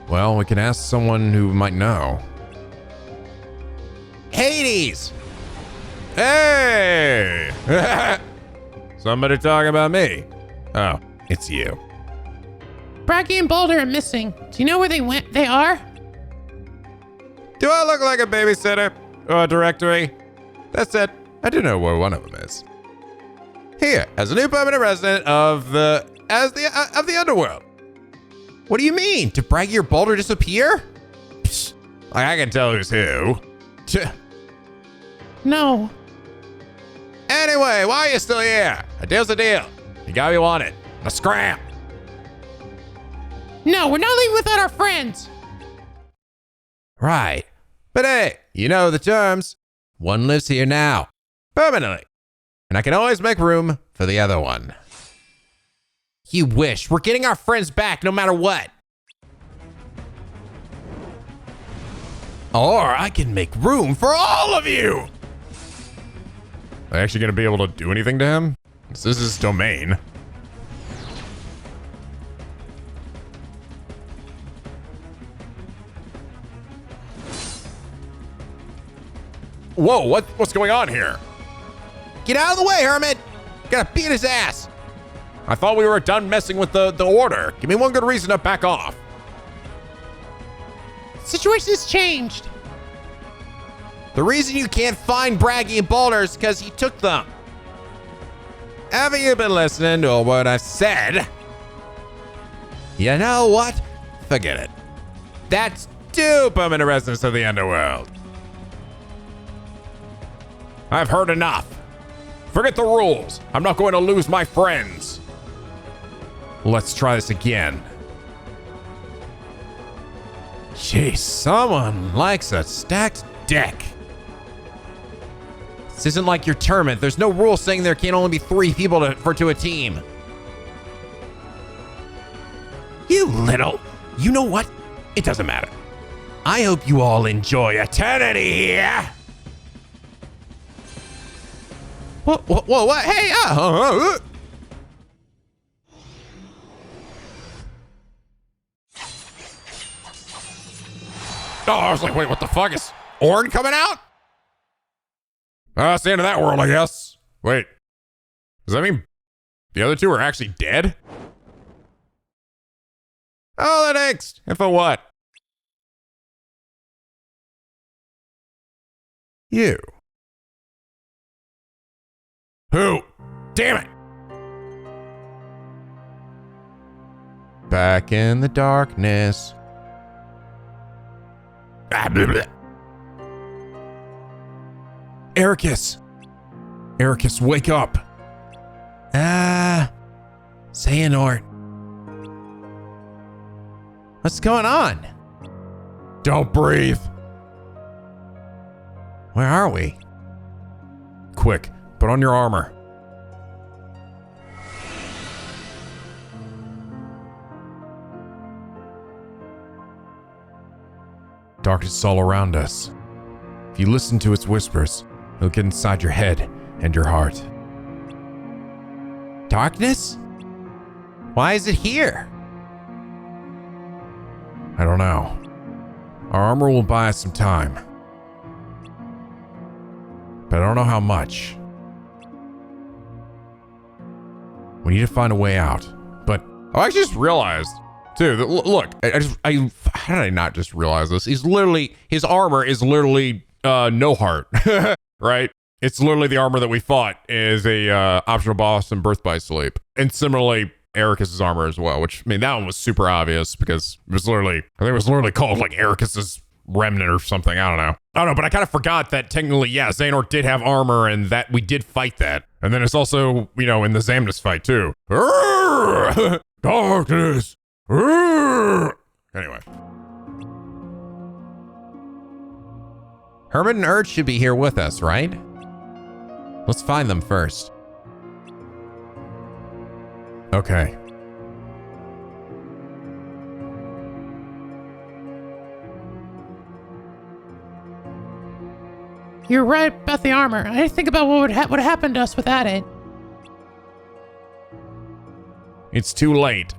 S1: Well, we can ask someone who might know.
S4: Hades!
S2: Hey! Somebody talking about me. Oh, it's you.
S3: Braggy and Boulder are missing. Do you know where they went? They are?
S2: Do I look like a babysitter or a directory? That said, I do know where one of them is. Here, as a new permanent resident of the underworld.
S4: What do you mean? Did Braggy or Boulder disappear?
S2: Psst, like I can tell who's who.
S3: No.
S2: Anyway, why are you still here? A deal's a deal. You got what you wanted. A scram.
S3: No, we're not leaving without our friends.
S4: Right.
S2: But hey, you know the terms.
S4: One lives here now.
S2: Permanently. And I can always make room for the other one.
S4: You wish. We're getting our friends back no matter what.
S2: Or I can make room for all of you. Are they actually going to be able to do anything to him? This is his domain. Whoa, what's going on here?
S4: Get out of the way, Hermit. Gotta beat his ass.
S2: I thought we were done messing with the order. Give me one good reason to back off.
S3: Situation has changed.
S4: The reason you can't find Braggy and Boulder is because he took them.
S2: Haven't you been listening to what I said? You know what? Forget it. That's 2 permanent residents of the underworld. I've heard enough. Forget the rules. I'm not going to lose my friends. Let's try this again. Jeez, someone likes a stacked deck.
S4: This isn't like your tournament. There's no rule saying there can only be 3 people to a team.
S2: You know what? It doesn't matter. I hope you all enjoy eternity here.
S4: What? Hey,
S2: Oh, I was like, wait, what the fuck? Is Orn coming out? That's the end of that world, I guess. Wait, does that mean the other 2 are actually dead? Oh, that angst. And for what? You. Who? Damn it.
S4: back in the darkness.
S2: Eraqus! Eraqus, wake up!
S4: Xehanort. What's going on?
S2: Don't breathe.
S4: Where are we?
S2: Quick, put on your armor. Darkness is all around us. If you listen to its whispers, it'll get inside your head and your heart.
S4: Darkness? Why is it here?
S2: I don't know. Our armor will buy us some time. But I don't know how much. We need to find a way out. But I just realized, too, that look, how did I not just realize this? His armor is literally no heart, right? It's literally the armor that we fought is a optional boss in Birth by Sleep. And similarly, Eraqus' armor as well, which, I mean, that one was super obvious because it was literally, I think it was literally called like Eraqus' remnant or something. I don't know, but I kind of forgot that technically, yeah, Xehanort did have armor and that we did fight that. And then it's also, you know, in the Xamnus fight too. Darkness. Anyway.
S4: Hermit and Urge should be here with us, right? Let's find them first.
S2: Okay.
S3: You're right about the armor. I didn't think about what would have happened to us without it.
S2: It's too late.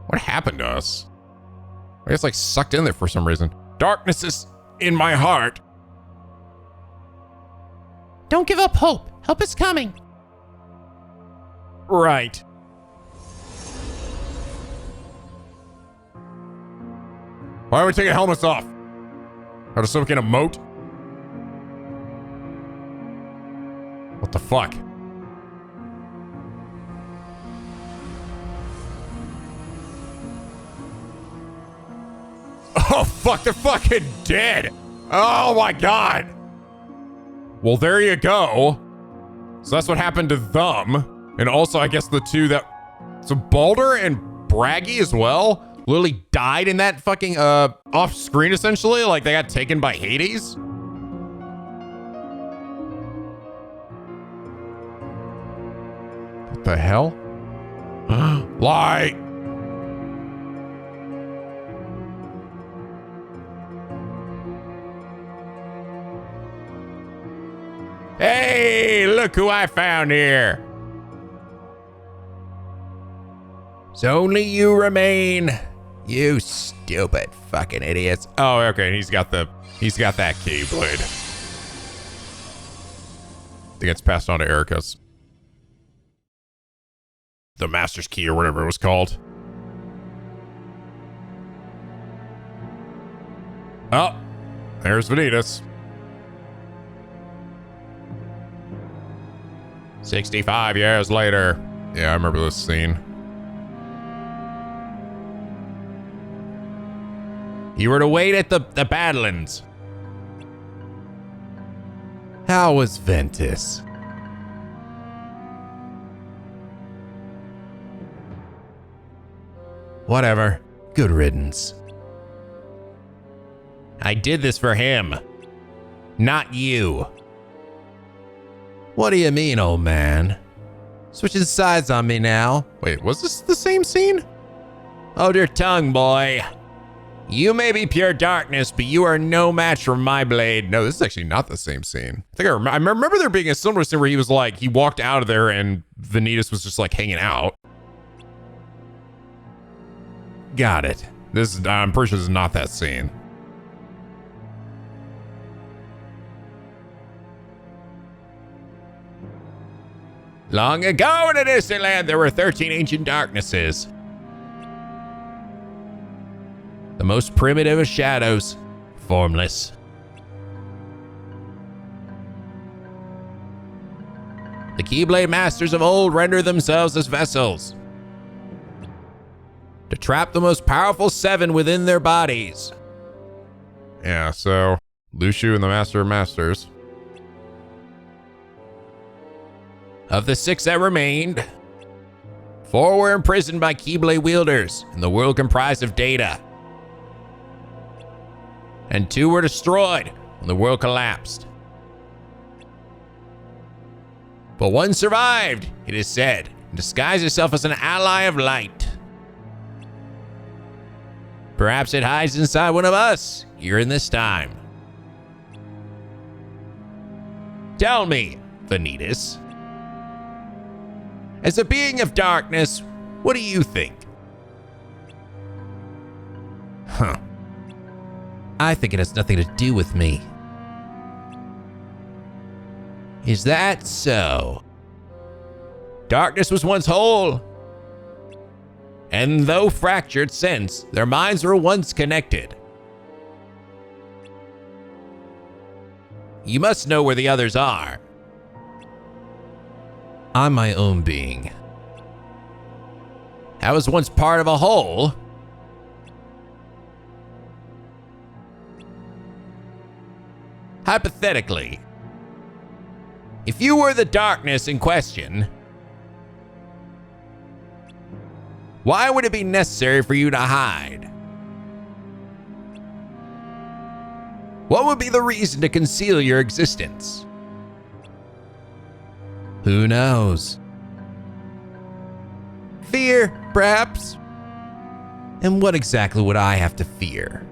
S2: What happened to us? I guess like sucked in there for some reason. Darkness is in my heart.
S3: Don't give up hope. Help is coming.
S2: Right. Why are we taking helmets off? Are to suffocate a moat? What the fuck? Oh fuck, they're fucking dead. Oh my god. Well, there you go. So that's what happened to them. And also, I guess the two that... So Baldur and Bragi as well literally died in that fucking, off screen essentially. Like they got taken by Hades. What the hell? Light. Hey, look who I found here.
S4: So only you remain, you stupid fucking idiots.
S2: Oh, okay. He's got that Keyblade. I think it's passed on to Eraqus. The Master's Key or whatever it was called. Oh, there's Vanitas. 65 years later. Yeah, I remember this scene.
S4: You were to wait at the Badlands. How was Ventus? Whatever. Good riddance. I did this for him, not you. What do you mean, old man? Switching sides on me now.
S2: Wait, was this the same scene?
S4: Hold your tongue, boy. You may be pure darkness, but you are no match for my blade.
S2: No, this is actually not the same scene. I think I remember there being a similar scene where he was like, he walked out of there and Vanitas was just like hanging out.
S4: Got it.
S2: I'm pretty sure this is not that scene.
S4: Long ago in a distant land, there were 13 ancient darknesses. The most primitive of shadows, formless. The Keyblade masters of old rendered themselves as vessels to trap the most powerful seven within their bodies.
S2: Yeah, so Lushu and the Master of Masters.
S4: Of the six that remained, 4 were imprisoned by Keyblade wielders in the world comprised of data. And 2 were destroyed when the world collapsed. But one survived, it is said, and disguised itself as an ally of light. Perhaps it hides inside one of us, here in this time. Tell me, Vanitas. As a being of darkness, what do you think? Huh. I think it has nothing to do with me. Is that so? Darkness was once whole, and though fractured since, their minds were once connected. You must know where the others are. I'm my own being. I was once part of a whole. Hypothetically, if you were the darkness in question, why would it be necessary for you to hide? What would be the reason to conceal your existence? Who knows? Fear, perhaps? And what exactly would I have to fear?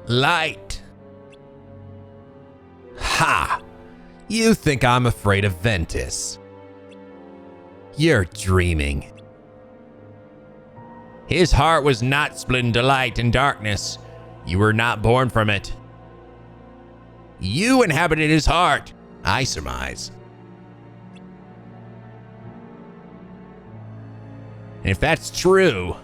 S4: Light. Ha! You think I'm afraid of Ventus? You're dreaming. His heart was not split into light and darkness. You were not born from it. You inhabited his heart, I surmise. And if that's true...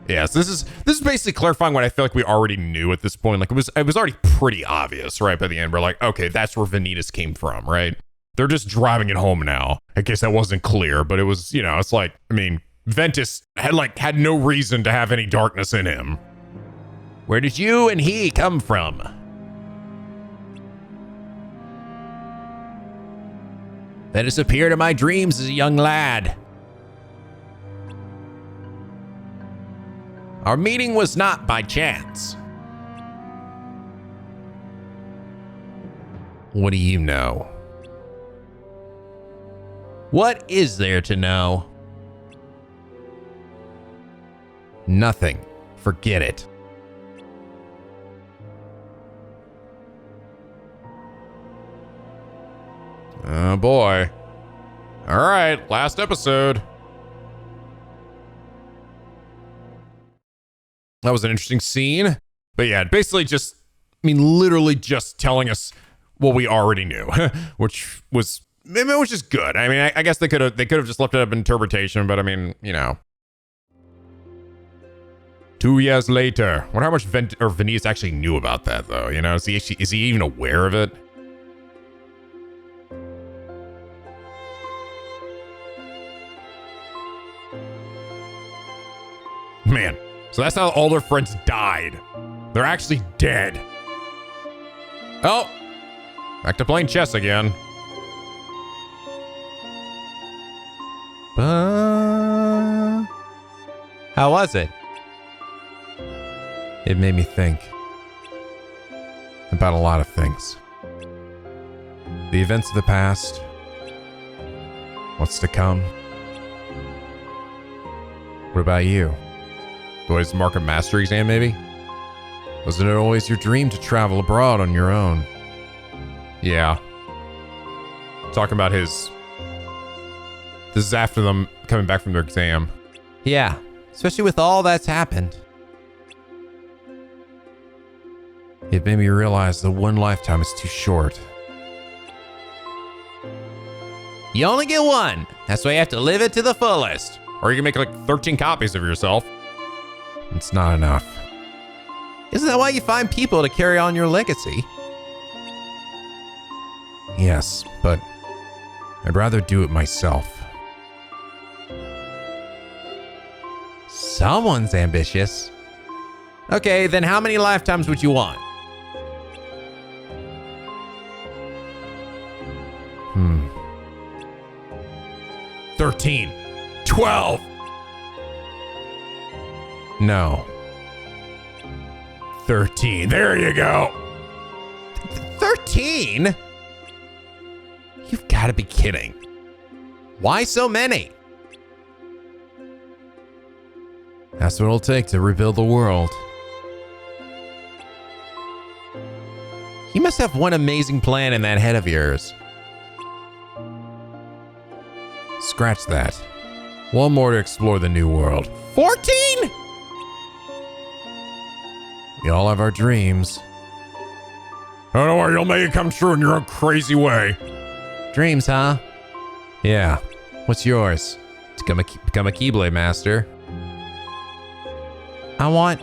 S2: Yes, this is basically clarifying what I feel like we already knew at this point. Like it was already pretty obvious, right? By the end, we're like, okay, that's where Vanitas came from, right? They're just driving it home now. I guess that wasn't clear, but it was, you know, it's like, I mean, Ventus had no reason to have any darkness in him.
S4: Where did you and he come from? Ventus appeared in my dreams as a young lad. Our meeting was not by chance.
S1: What do you know?
S4: What is there to know?
S1: Nothing. Forget it.
S2: Oh boy. All right, last episode. That was an interesting scene. But yeah, basically just, I mean, literally just telling us what we already knew, which is good. I mean, I guess they could have just left it up to interpretation, but I mean, you know. 2 years later. Wonder how much Vanitas actually knew about that, though. You know, is he even aware of it? Man, so that's how all their friends died. They're actually dead. Oh, back to playing chess again.
S1: How was it? It made me think about a lot of things. The events of the past, what's to come. What about you?
S2: The way to mark a master exam, maybe?
S1: Wasn't it always your dream to travel abroad on your own?
S2: Yeah. Talking about his... This is after them coming back from their exam.
S1: Yeah, especially with all that's happened. It made me realize that one lifetime is too short.
S4: You only get one. That's why you have to live it to the fullest.
S2: Or you can make like 13 copies of yourself.
S1: It's not enough.
S4: Isn't that why you find people to carry on your legacy?
S1: Yes, but I'd rather do it myself.
S4: Someone's ambitious. Okay, then how many lifetimes would you want?
S2: 13. 12.
S1: No.
S2: 13. There you go.
S4: 13? You've got to be kidding. Why so many?
S1: That's what it'll take to rebuild the world.
S4: You must have one amazing plan in that head of yours.
S1: Scratch that. One more to explore the new world.
S4: 14?
S1: We all have our dreams.
S2: Oh, don't worry, you'll make it come true in your own crazy way.
S4: Dreams, huh?
S1: Yeah. What's yours?
S4: To become a Keyblade master. I want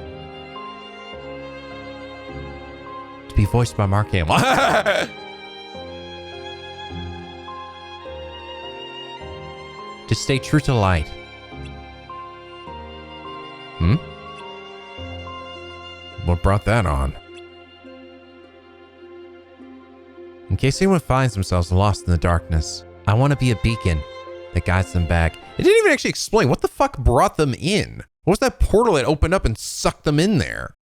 S4: to be voiced by Mark Hamill. To stay true to light.
S1: What brought that on?
S4: In case anyone finds themselves lost in the darkness, I want to be a beacon that guides them back.
S1: It didn't even actually explain what the fuck brought them in. What was that portal that opened up and sucked them in there?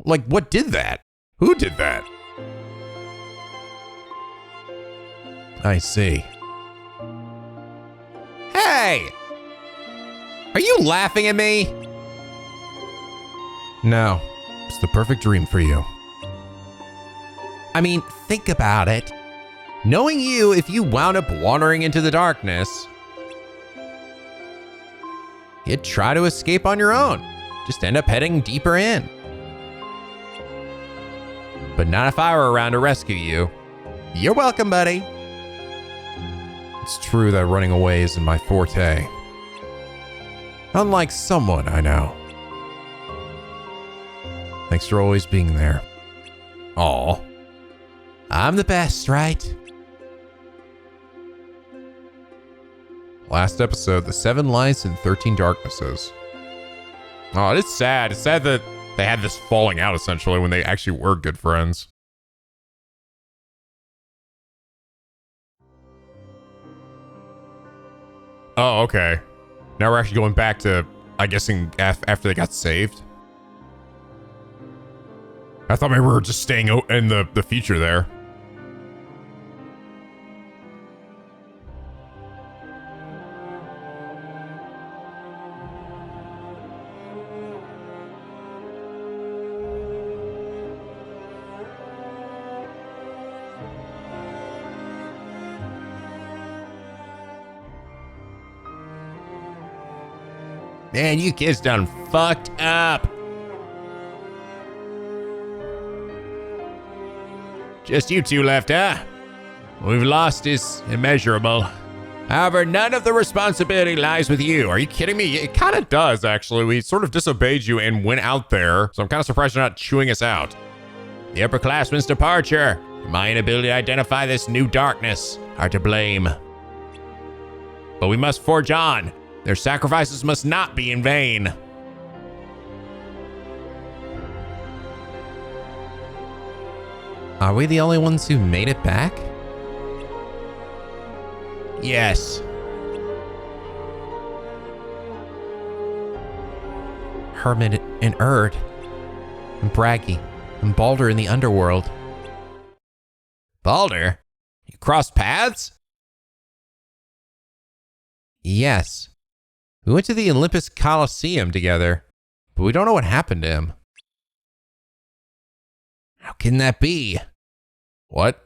S1: Like, what did that?
S2: Who did that?
S1: I see.
S4: Hey! Are you laughing at me?
S1: No. It's the perfect dream for you.
S4: I mean, think about it. Knowing you, if you wound up wandering into the darkness, you'd try to escape on your own. Just end up heading deeper in. but not if I were around to rescue you.
S1: You're welcome, buddy. It's true that running away isn't my forte. Unlike someone I know. Thanks for always being there. Aw.
S4: I'm the best, right?
S1: Last episode, the 7 Lights and 13 Darknesses.
S2: Oh, it's sad. It's sad that they had this falling out essentially when they actually were good friends. Oh, okay. Now we're actually going back to, I'm guessing, after they got saved. I thought maybe we were just staying in the future there.
S4: Man, you kids done fucked up. Just you two left, huh? We've lost is immeasurable. However, none of the responsibility lies with you. Are you kidding me?
S2: It kind of does, actually. We sort of disobeyed you and went out there, so I'm kind of surprised you're not chewing us out.
S4: The upperclassmen's departure, my inability to identify this new darkness, are to blame. But we must forge on. Their sacrifices must not be in vain.
S1: Are we the only ones who made it back?
S4: Yes.
S1: Hermit and Erd, and Braggy, and Balder in the underworld.
S4: Balder? You crossed paths?
S1: Yes. We went to the Olympus Coliseum together, but we don't know what happened to him.
S4: How can that be?
S2: What?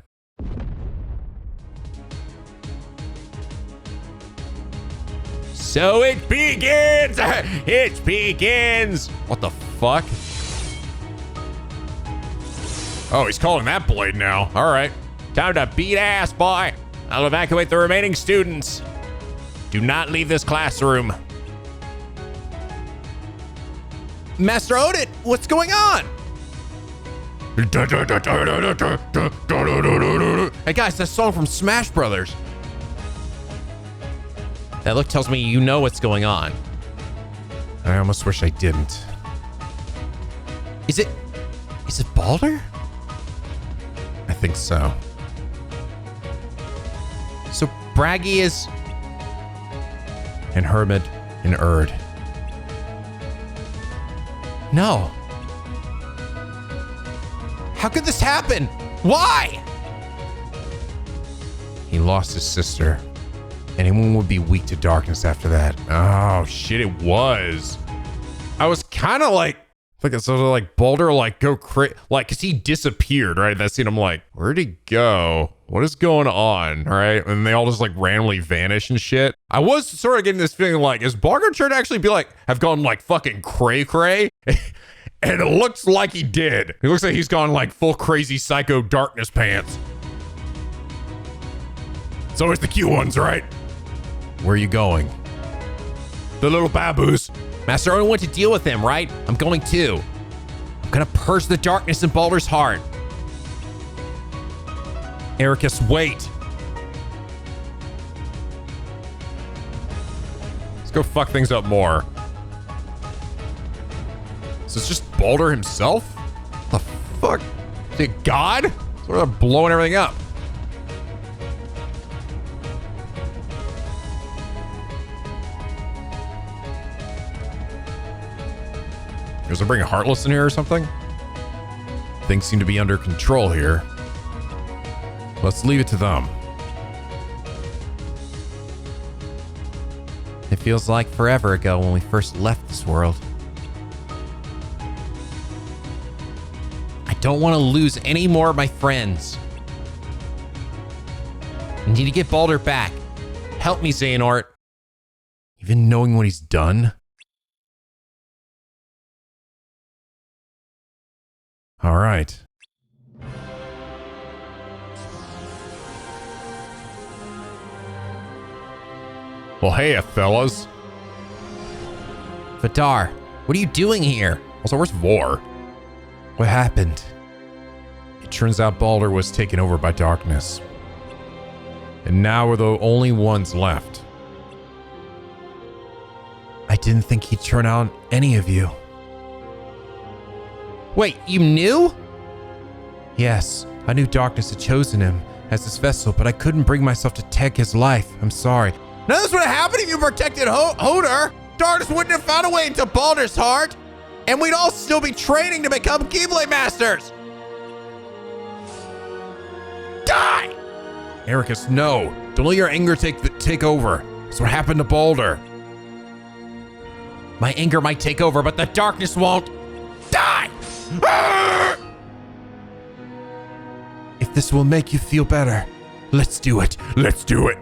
S4: So it begins! It begins!
S2: What the fuck? Oh, he's calling that blade now. All right.
S4: Time to beat ass, boy. I'll evacuate the remaining students. Do not leave this classroom.
S1: Master Odin, what's going on? Hey guys, that song from Smash Brothers.
S4: That look tells me you know what's going on.
S1: I almost wish I didn't. Is it Balder? I think so. So Braggy is... and Hermit and Erd. No. How could this happen? Why? He lost his sister. Anyone would be weak to darkness after that.
S2: Oh shit, it was. I was kind of like it's sort of like Balder like go crazy, like cause he disappeared, right? That scene, I'm like, where'd he go? What is going on? All right, and they all just like randomly vanish and shit. I was sort of getting this feeling like, is Barker trying to actually be like have gone like fucking cray cray? And it looks like he did. It looks like he's gone like full crazy psycho darkness pants. It's always the cute ones, right?
S1: Where are you going?
S2: The little baboos.
S4: Master Odin went to deal with him, right? I'm going too. I'm gonna purge the darkness in Balder's heart.
S2: Eraqus, wait. Let's go fuck things up more. So it's just Balder himself? What the fuck? Is it God? Sort of blowing everything up. Was I bringing Heartless in here or something?
S1: Things seem to be under control here. Let's leave it to them. It feels like forever ago when we first left this world. I don't want to lose any more of my friends. I need to get Balder back. Help me, Xehanort. Even knowing what he's done? All right.
S2: Well, hey, fellas.
S1: Vidar, what are you doing here?
S2: Also, where's Vor?
S1: What happened?
S2: It turns out Baldur was taken over by darkness. And now we're the only ones left.
S1: I didn't think he'd turn on any of you. Wait, you knew? Yes, I knew darkness had chosen him as his vessel, but I couldn't bring myself to take his life. I'm sorry.
S4: None of this would have happened if you protected Hodor. Darkness wouldn't have found a way into Baldur's heart, and we'd all still be training to become Keyblade Masters. Die!
S2: Eraqus, no. Don't let your anger take over. That's what happened to Baldur.
S1: My anger might take over, but the darkness won't.
S4: Die!
S1: If this will make you feel better, let's do it.
S2: Let's do it.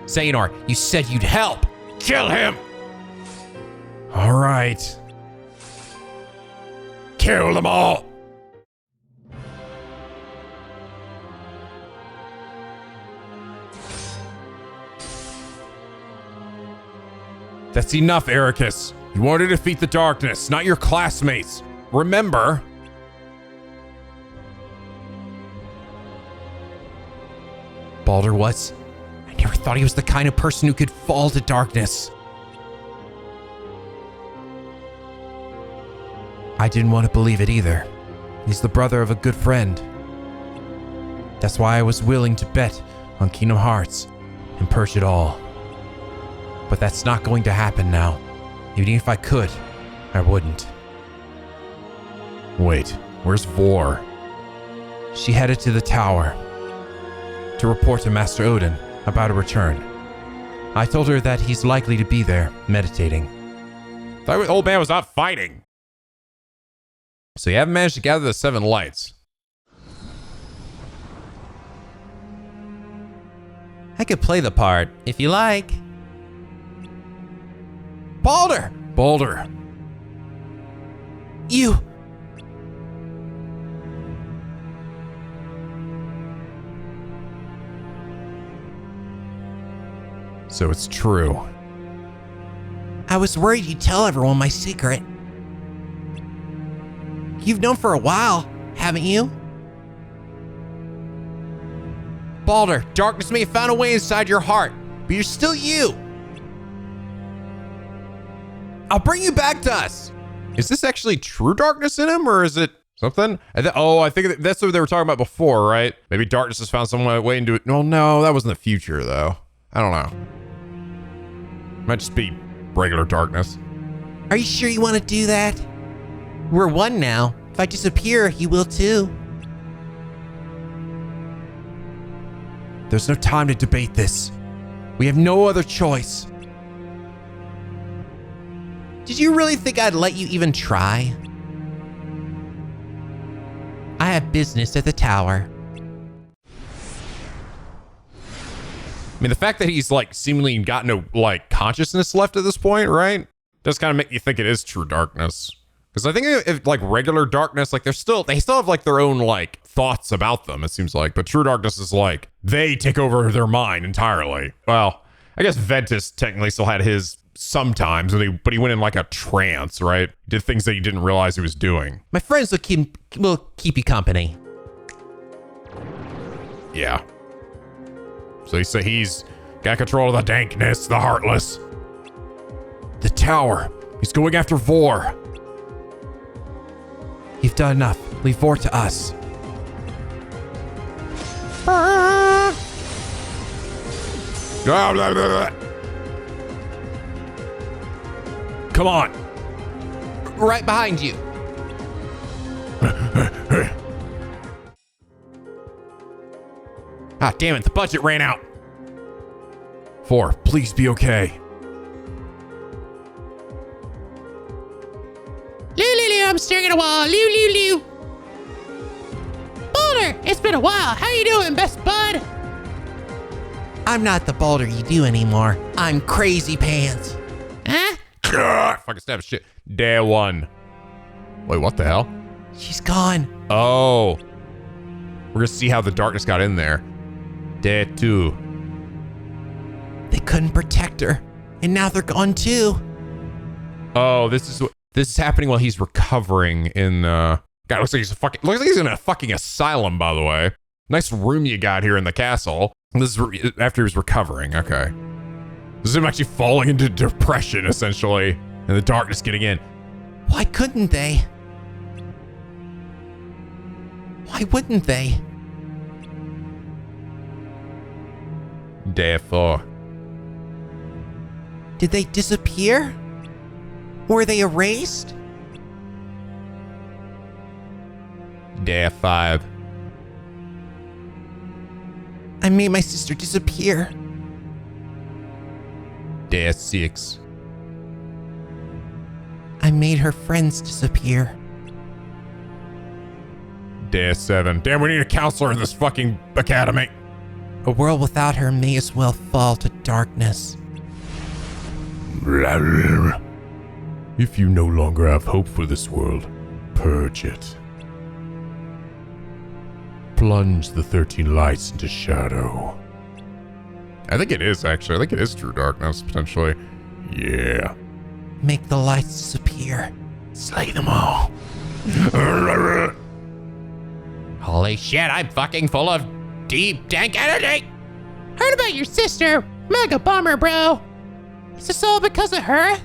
S1: Xehanort, you said you'd help.
S4: Kill him!
S2: All right.
S4: Kill them all!
S2: That's enough, Eraqus. You want to defeat the darkness, not your classmates. Remember?
S1: Baldur was? I never thought he was the kind of person who could fall to darkness. I didn't want to believe it either. He's the brother of a good friend. That's why I was willing to bet on Kingdom Hearts and purge it all. But that's not going to happen now. Even if I could, I wouldn't.
S2: Wait, where's Vor?
S1: She headed to the tower to report to Master Odin about a return. I told her that he's likely to be there, meditating.
S2: That old man was not fighting. So you haven't managed to gather the 7 lights.
S1: I could play the part, if you like.
S4: Baldur!
S2: Baldur.
S1: You!
S2: So it's true.
S1: I was worried you'd tell everyone my secret. You've known for a while, haven't you? Baldur, darkness may have found a way inside your heart, but you're still you. I'll bring you back to us.
S2: Is this actually true darkness in him, or is it something? I think that's what they were talking about before, right? Maybe darkness has found some way into it. No, that wasn't the future, though. I don't know. Might just be regular darkness.
S1: Are you sure you want to do that? We're one now. If I disappear, you will too. There's no time to debate this. We have no other choice. Did you really think I'd let you even try? I have business at the tower.
S2: I mean, the fact that he's like seemingly got no like consciousness left at this point, right? Does kind of make you think it is true darkness. Because I think if like regular darkness, like they still have like their own like thoughts about them, it seems like. But true darkness is like they take over their mind entirely. Well, I guess Ventus technically still had his sometimes, but he went in like a trance, right? Did things that he didn't realize he was doing.
S1: My friends will keep you company.
S2: Yeah. So you say he's got control of the dankness, the heartless. The tower. He's going after Vor.
S1: You've done enough. Leave Vor to us.
S2: Blah, blah, blah, blah. Come on.
S1: Right behind you.
S2: Ah, damn it. The budget ran out. Vor, please be okay.
S3: Lou, I'm staring at a wall. Lou. Baldur, it's been a while. How you doing, best bud?
S1: I'm not the Baldur you do anymore. I'm Crazy Pants.
S3: Huh?
S2: Fucking stab shit. Day 1. Wait, what the hell?
S1: She's gone.
S2: Oh. We're gonna see how the darkness got in there. Day 2.
S1: They couldn't protect her.
S3: And now they're gone too.
S2: Oh, this is happening while he's recovering in God, looks like he's in a fucking asylum, by the way. Nice room you got here in the castle. This is after he was recovering. Okay. This is him actually falling into depression, essentially, and the darkness getting in.
S3: Why couldn't they? Why wouldn't they?
S2: Therefore.
S3: Did they disappear? Were they erased?
S2: Day 5.
S3: I made my sister disappear.
S2: Day 6.
S3: I made her friends disappear.
S2: Day 7. Damn, we need a counselor in this fucking academy.
S3: A world without her may as well fall to darkness.
S2: If you no longer have hope for this world, purge it. Plunge the 13 lights into shadow. I think it is, actually. I think it is true darkness, potentially. Yeah.
S3: Make the lights disappear.
S2: Slay them all.
S4: Holy shit, I'm fucking full of deep, dank energy.
S3: Heard about your sister. Mega bummer, bro. Is this all because of her?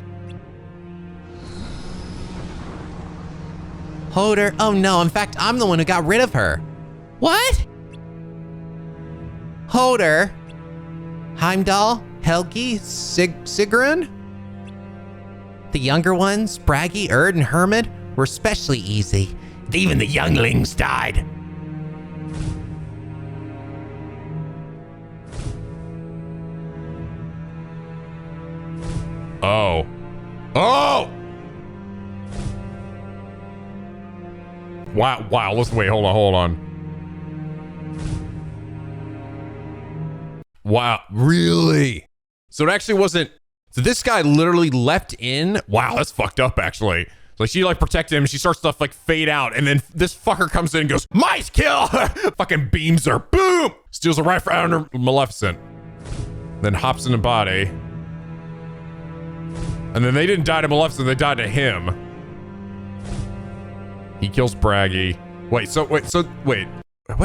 S3: Hoder. Oh no, in fact, I'm the one who got rid of her. What? Hoder. Heimdall, Helgi, Sigrun? The younger ones, Bragi, Erd, and Hermod, were especially easy.
S4: Even the younglings died.
S2: Oh. Oh! Wow, listen, wait, hold on. Wow, really? So it actually wasn't, so this guy literally leapt in? Wow, that's fucked up, actually. Like, she, like, protected him, she starts to, like, fade out, and then this fucker comes in and goes, mice kill! Fucking beams her, boom! Steals a rifle out of her, Maleficent. Then hops in the body. And then they didn't die to Maleficent, they died to him. He kills Bragi. Wait,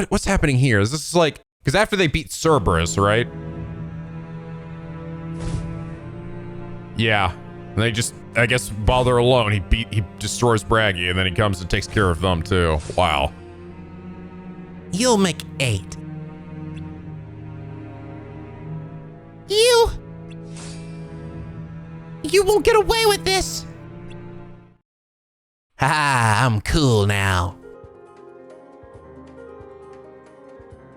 S2: what's happening here? Is this like, because after they beat Cerberus, right? Yeah. And they just, I guess, while they're alone, he destroys Bragi, and then he comes and takes care of them too. Wow.
S3: You'll make 8. You won't get away with this! Ha, I'm cool now.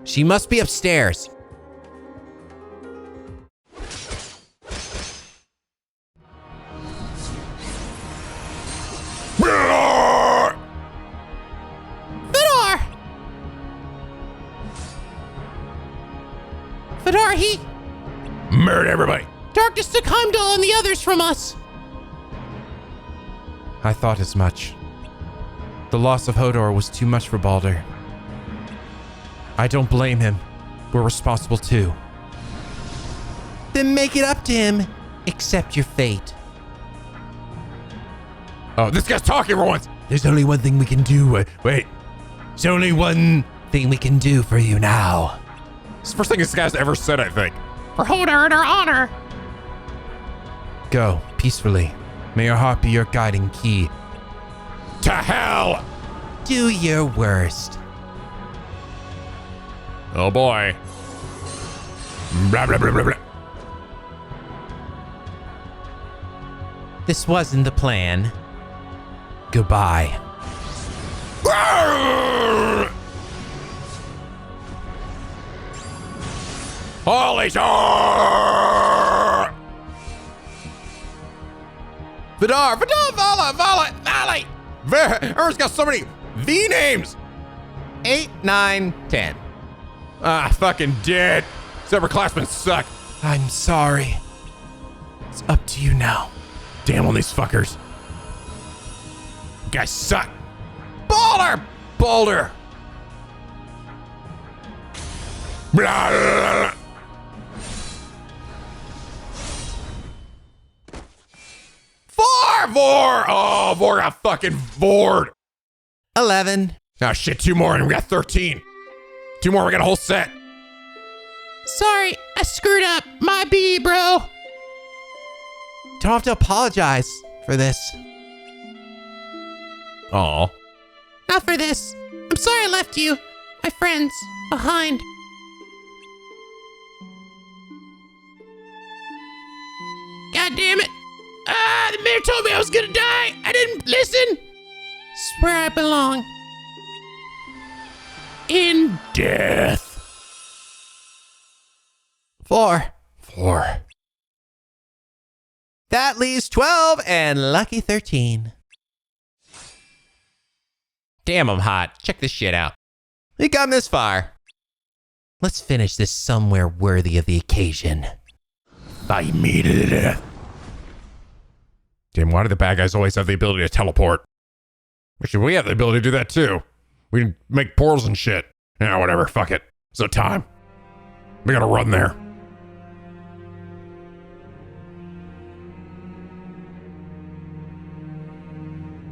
S3: She must be upstairs. Vidar, he...
S2: Murder everybody.
S3: Darkness took Heimdall and the others from us. I thought as much. The loss of Hodor was too much for Baldur. I don't blame him. We're responsible too. Then make it up to him. Accept your fate.
S2: Oh, this guy's talking for once.
S3: There's only one thing we can do. Wait. There's only one thing we can do for you now.
S2: It's the first thing this guy's ever said, I think.
S3: For Hodor and our honor. Go, peacefully. May your heart be your guiding key.
S2: To hell!
S3: Do your worst.
S2: Oh boy. Blah, blah, blah, blah, blah.
S3: This wasn't the plan. Goodbye.
S2: Holy shit! Vidar, Vala! Erd's got so many V names!
S3: 8, 9, 10.
S2: Ah, fucking dead. These upperclassmen suck.
S3: I'm sorry. It's up to you now.
S2: Damn on these fuckers. You guys suck. Baldur! Blah, blah, blah. Vor! Oh, Vor got fucking vored.
S3: 11.
S2: Oh shit, 2 more and we got 13. 2 more, we got a whole set.
S3: Sorry, I screwed up. My B, bro. Don't have to apologize for this.
S2: Aw.
S3: Not for this. I'm sorry I left you, my friends, behind. God damn it. The mayor told me I was gonna die. I didn't listen. It's where I belong. In
S2: Death.
S3: 4.
S2: 4.
S3: That leaves 12 and lucky 13.
S4: Damn, I'm hot. Check this shit out.
S3: We come this far. Let's finish this somewhere worthy of the occasion.
S2: Fight me to the death. Damn, why do the bad guys always have the ability to teleport? Actually, we have the ability to do that too. We can make portals and shit. Yeah, whatever, fuck it. It's no time. We gotta run there.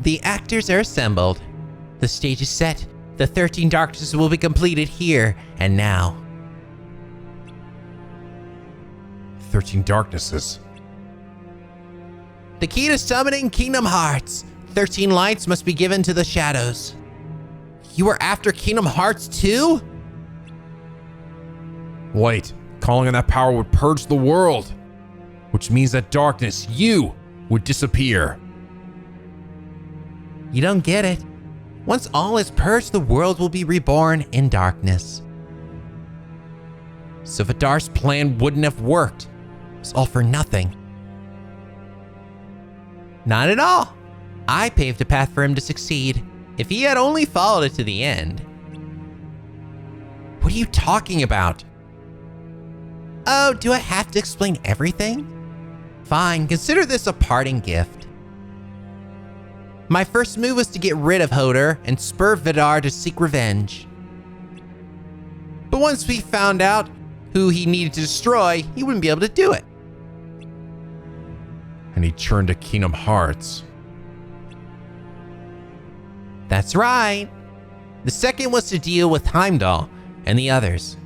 S3: The actors are assembled. The stage is set. The 13 darknesses will be completed here and now.
S2: 13 darknesses.
S3: The key to summoning Kingdom Hearts. 13 lights must be given to the shadows. You are after Kingdom Hearts too?
S2: Wait, calling on that power would purge the world. Which means that darkness, you, would disappear.
S3: You don't get it. Once all is purged, the world will be reborn in darkness. So Vidar's plan wouldn't have worked. It was all for nothing. Not at all. I paved a path for him to succeed. If he had only followed it to the end. What are you talking about? Oh, do I have to explain everything? Fine, consider this a parting gift. My first move was to get rid of Hodor and spur Vidar to seek revenge. But once we found out who he needed to destroy, he wouldn't be able to do it.
S2: And he turned to Kingdom Hearts.
S3: That's right. The second was to deal with Heimdall and the others.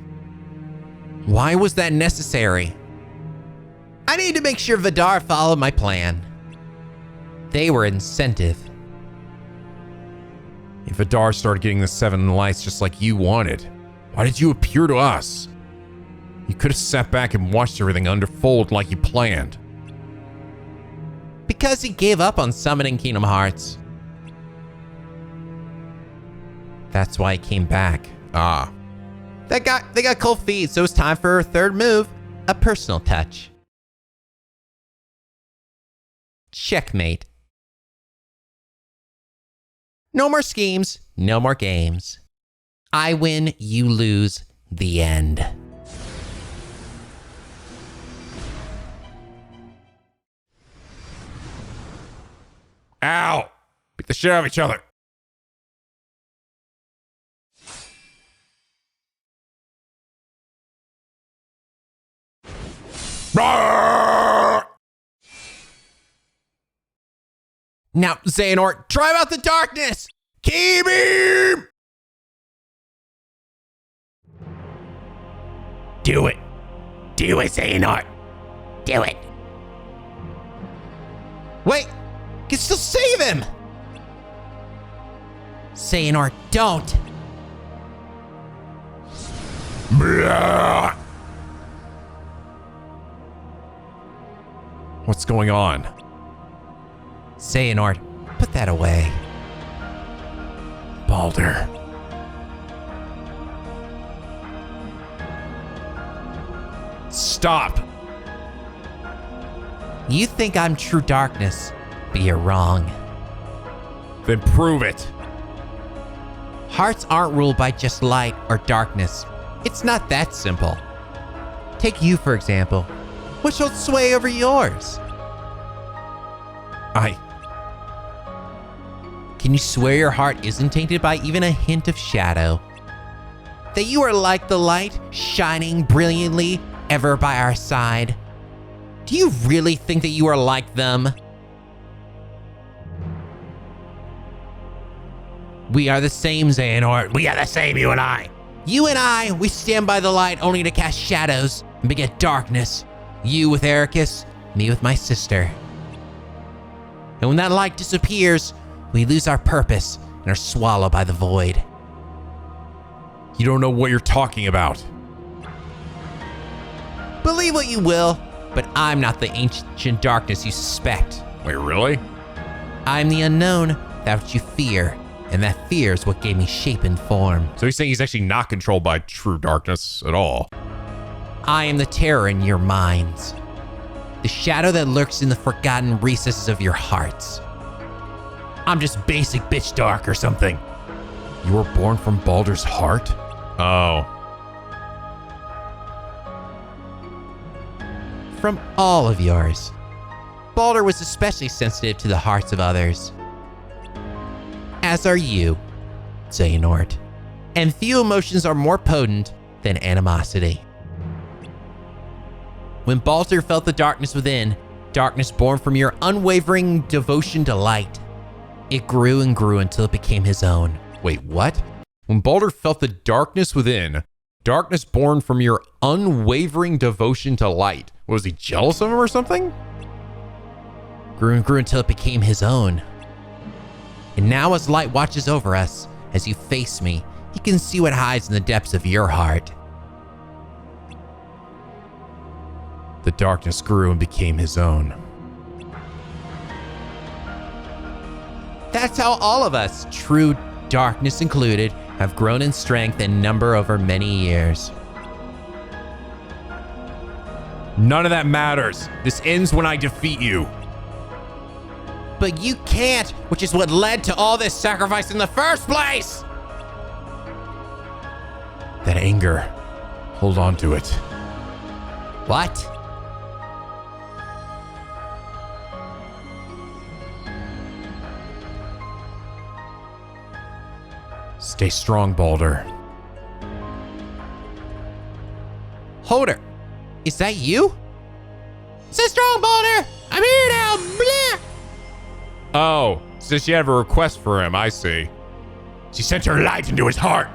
S3: Why was that necessary? I needed to make sure Vidar followed my plan. They were incentive.
S2: If Vidar started getting the 7 lights just like you wanted, why did you appear to us? You could have sat back and watched everything unfold like you planned.
S3: Because he gave up on summoning Kingdom Hearts. That's why he came back.
S2: Ah.
S3: They got cold feet, so it's time for her third move, a personal touch. Checkmate. No more schemes, no more games. I win, you lose, the end.
S2: Ow! Beat the shit out of each other.
S3: Now, Xehanort, drive out the darkness!
S2: Key beam!
S4: Do it. Do it, Xehanort. Do it.
S3: Wait! You can still save him! Xehanort, don't!
S2: Blah. What's going on?
S3: Xehanort, put that away.
S2: Baldur. Stop!
S3: You think I'm true darkness, but you're wrong.
S2: Then prove it.
S3: Hearts aren't ruled by just light or darkness. It's not that simple. Take you, for example. Which holds sway over yours? Can you swear your heart isn't tainted by even a hint of shadow? That you are like the light, shining brilliantly, ever by our side? Do you really think that you are like them? We are the same, Xehanort.
S4: We are the same, you and I.
S3: You and I, we stand by the light only to cast shadows and beget darkness. You with Eraqus, me with my sister. And when that light disappears, we lose our purpose and are swallowed by the void.
S2: You don't know what you're talking about.
S3: Believe what you will, but I'm not the ancient darkness you suspect.
S2: Wait, really?
S3: I'm the unknown, that which you fear, and that fear is what gave me shape and form.
S2: So he's saying he's actually not controlled by true darkness at all.
S3: I am the terror in your minds, the shadow that lurks in the forgotten recesses of your hearts.
S4: I'm just basic bitch dark or something.
S2: You were born from Baldur's heart? Oh.
S3: From all of yours. Baldur was especially sensitive to the hearts of others. As are you, Xehanort. And few emotions are more potent than animosity. When Baldur felt the darkness within, darkness born from your unwavering devotion to light, it grew and grew until it became his own.
S2: Wait, what? When Baldur felt the darkness within, darkness born from your unwavering devotion to light, was he jealous of him or something?
S3: Grew and grew until it became his own. And now as light watches over us, as you face me, he can see what hides in the depths of your heart.
S2: The darkness grew and became his own.
S3: That's how all of us, true darkness included, have grown in strength and number over many years.
S2: None of that matters. This ends when I defeat you.
S3: But you can't, which is what led to all this sacrifice in the first place!
S2: That anger, hold on to it.
S3: What?
S2: Stay strong, Baldur.
S3: Holder, is that you? Stay strong, Baldur! I'm here now! Blah!
S2: Oh, so she had a request for him, I see.
S4: She sent her light into his heart.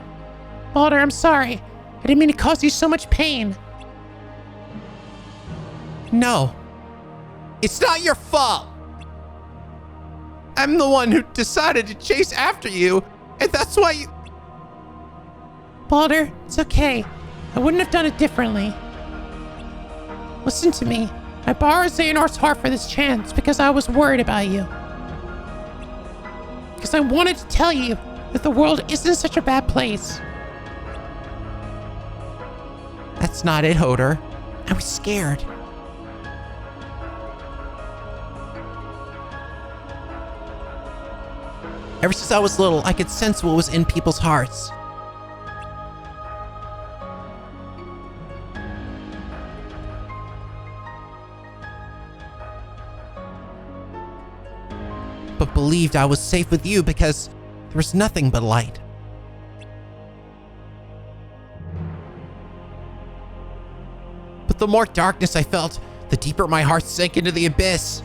S5: Baldur, I'm sorry. I didn't mean to cause you so much pain.
S3: No. It's not your fault. I'm the one who decided to chase after you, and that's why you...
S5: Baldur, it's okay. I wouldn't have done it differently. Listen to me. I borrowed Xehanort's heart for this chance because I was worried about you. Because I wanted to tell you that the world isn't such a bad place.
S3: That's not it, Hodor. I was scared. Ever since I was little, I could sense what was in people's hearts. But believed I was safe with you because there was nothing but light. But the more darkness I felt, the deeper my heart sank into the abyss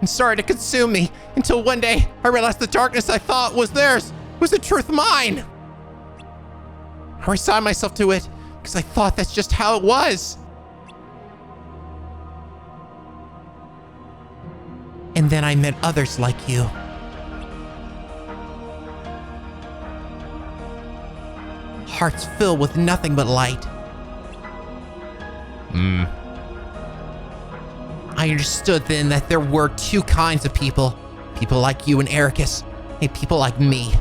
S3: and started to consume me until one day I realized the darkness I thought was theirs was in truth mine. I resigned myself to it because I thought that's just how it was. And then I met others like you. Hearts filled with nothing but light. I understood then that there were two kinds of people. People like you and Eraqus, and people like me.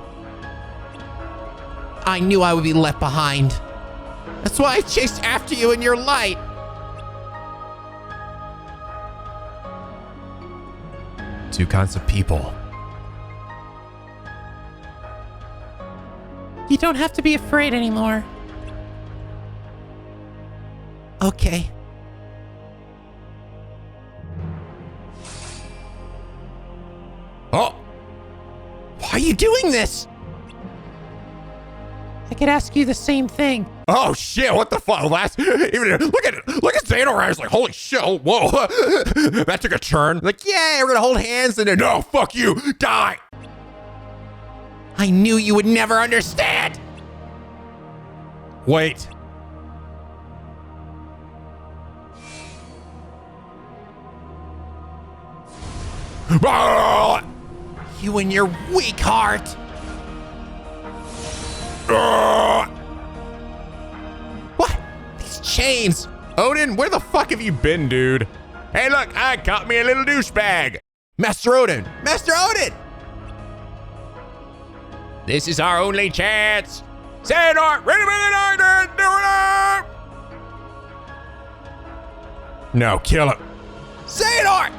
S3: I knew I would be left behind. That's why I chased after you in your light.
S2: Two kinds of people.
S5: You don't have to be afraid anymore.
S3: Okay.
S2: Oh!
S3: Why are you doing this?
S5: I could ask you the same thing.
S2: Oh shit, what the fuck? Even look at Xehanort. I was like, holy shit, oh, whoa. That took a turn.
S3: Like, yeah, we're gonna hold hands and then...
S2: No, fuck you, die!
S4: I knew you would never understand.
S2: Wait.
S4: You and your weak heart. What? These chains.
S2: Odin, where the fuck have you been, dude? Hey, look, I caught me a little douchebag.
S1: Master Odin! Master Odin!
S4: This is our only chance. Xehanort, ready for the darkness, do it up!
S2: No, kill him.
S1: Xehanort!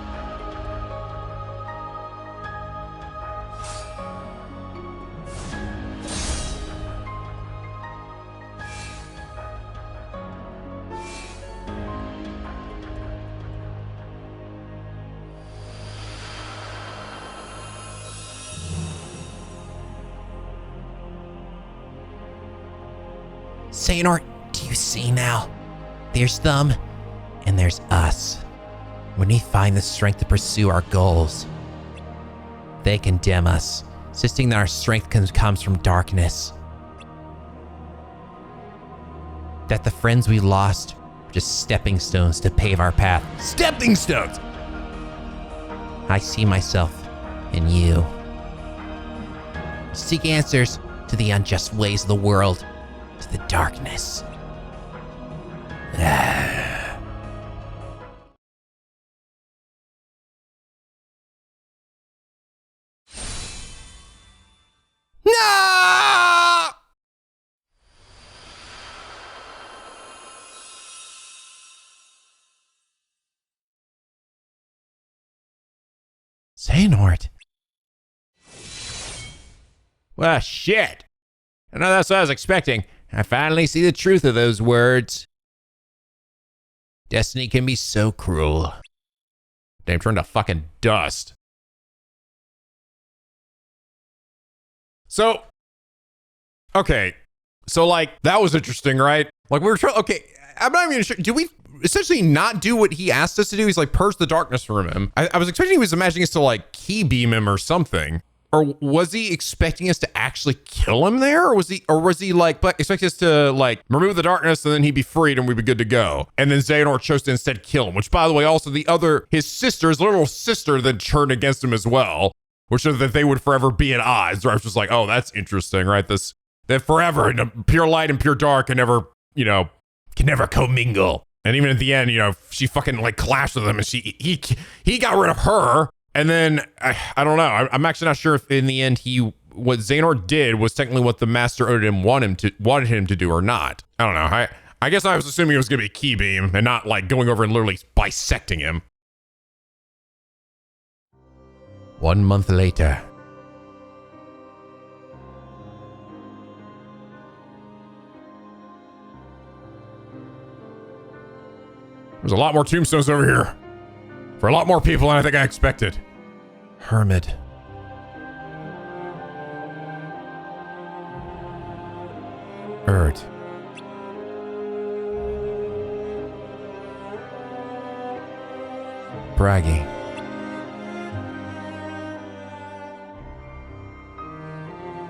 S4: Xehanort, do you see now? There's them, and there's us. When we find the strength to pursue our goals, they condemn us, insisting that our strength comes from darkness. That the friends we lost were just stepping stones to pave our path.
S1: Stepping stones!
S4: I see myself in you. Seek answers to the unjust ways of the world, to the darkness.
S1: No!
S4: Xehanort.
S1: Well, shit. I know that's what I was expecting. I finally see the truth of those words. Destiny can be so cruel.
S2: Damn, turned to fucking dust. So, okay. So, like, that was interesting, right? Like, we were trying, okay, I'm not even sure. Did we essentially not do what he asked us to do? He's like, purge the darkness from him. I was expecting he was imagining us to, like, key beam him or something. Or was he expecting us to actually kill him there? Or was he like expecting us to like remove the darkness and then he'd be freed and we'd be good to go? And then Xehanort chose to instead kill him, which by the way, also his little sister then turned against him as well, which is that they would forever be at odds. Where I was just like, oh, that's interesting, right? That forever in pure light and pure dark can never commingle. And even at the end, she fucking like clashed with him and he got rid of her. And then, I don't know. I'm actually not sure if in the end what Xehanort did was technically what the Master Odin wanted him to do or not. I don't know. I guess I was assuming it was going to be a key beam and not like going over and literally bisecting him.
S4: 1 month later.
S2: There's a lot more tombstones over here. For a lot more people than I think I expected.
S3: Hermit. Erd. Braggy.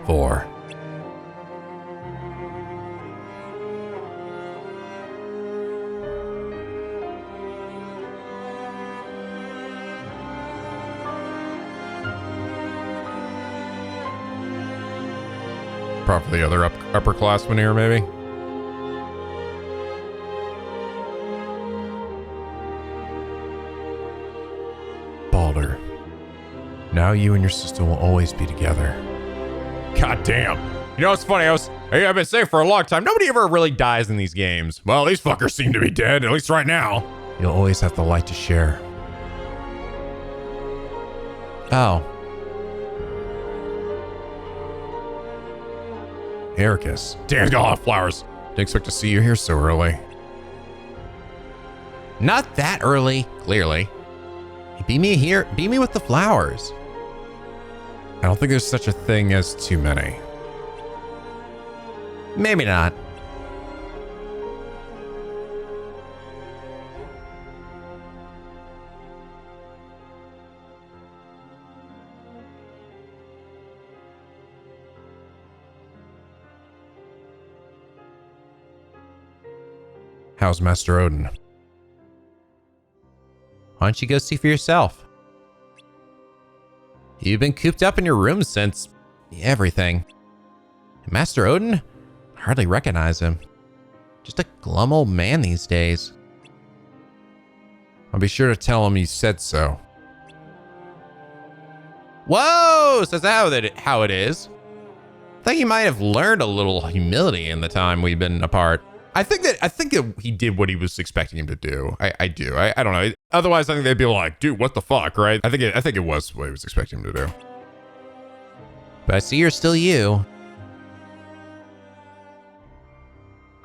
S3: Vor.
S2: Probably the other upperclassmen here, maybe.
S3: Balder. Now you and your sister will always be together.
S2: God damn. You know what's funny? I've been saying for a long time, nobody ever really dies in these games. Well, these fuckers seem to be dead, at least right now.
S3: You'll always have the light to share. Oh. Eraqus.
S2: Damn, it's got a lot of flowers. Didn't expect to see you here so early.
S1: Not that early, clearly. Be me here. Be me with the flowers.
S2: I don't think there's such a thing as too many.
S1: Maybe not.
S2: How's Master Odin?
S3: Why don't you go see for yourself? You've been cooped up in your room since everything. Master Odin? Hardly recognize him. Just a glum old man these days.
S2: I'll be sure to tell him you said so.
S3: Whoa! So that's how it is. I think he might have learned a little humility in the time we've been apart.
S2: I think that he did what he was expecting him to do. I do. I don't know. Otherwise, I think they'd be like, dude, what the fuck, right? I think it was what he was expecting him to do.
S3: But I see you're still you.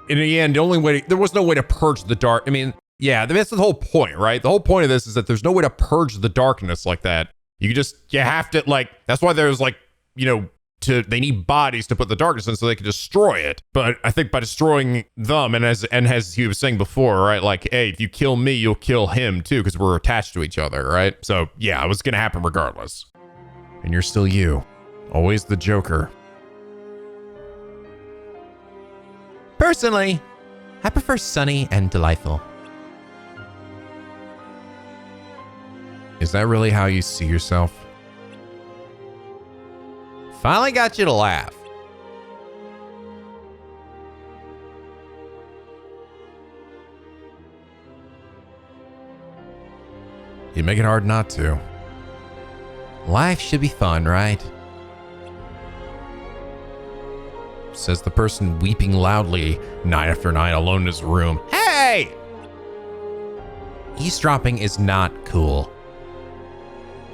S2: In the end, there was no way to purge the dark. I mean, yeah, that's the whole point, right? The whole point of this is that there's no way to purge the darkness like that. You have to, like, that's why there's, like, you know, they need bodies to put the darkness in so they can destroy it. But I think by destroying them, and as he was saying before, right, like, hey, if you kill me, you'll kill him too, because we're attached to each other, right? So yeah, it was gonna happen regardless. And you're still you, always the Joker.
S3: Personally, I prefer sunny and delightful.
S2: Is that really how you see yourself?
S3: Finally got you to laugh.
S2: You make it hard not to.
S3: Life should be fun, right?
S2: Says the person weeping loudly night after night alone in his room.
S3: Hey! Eavesdropping is not cool.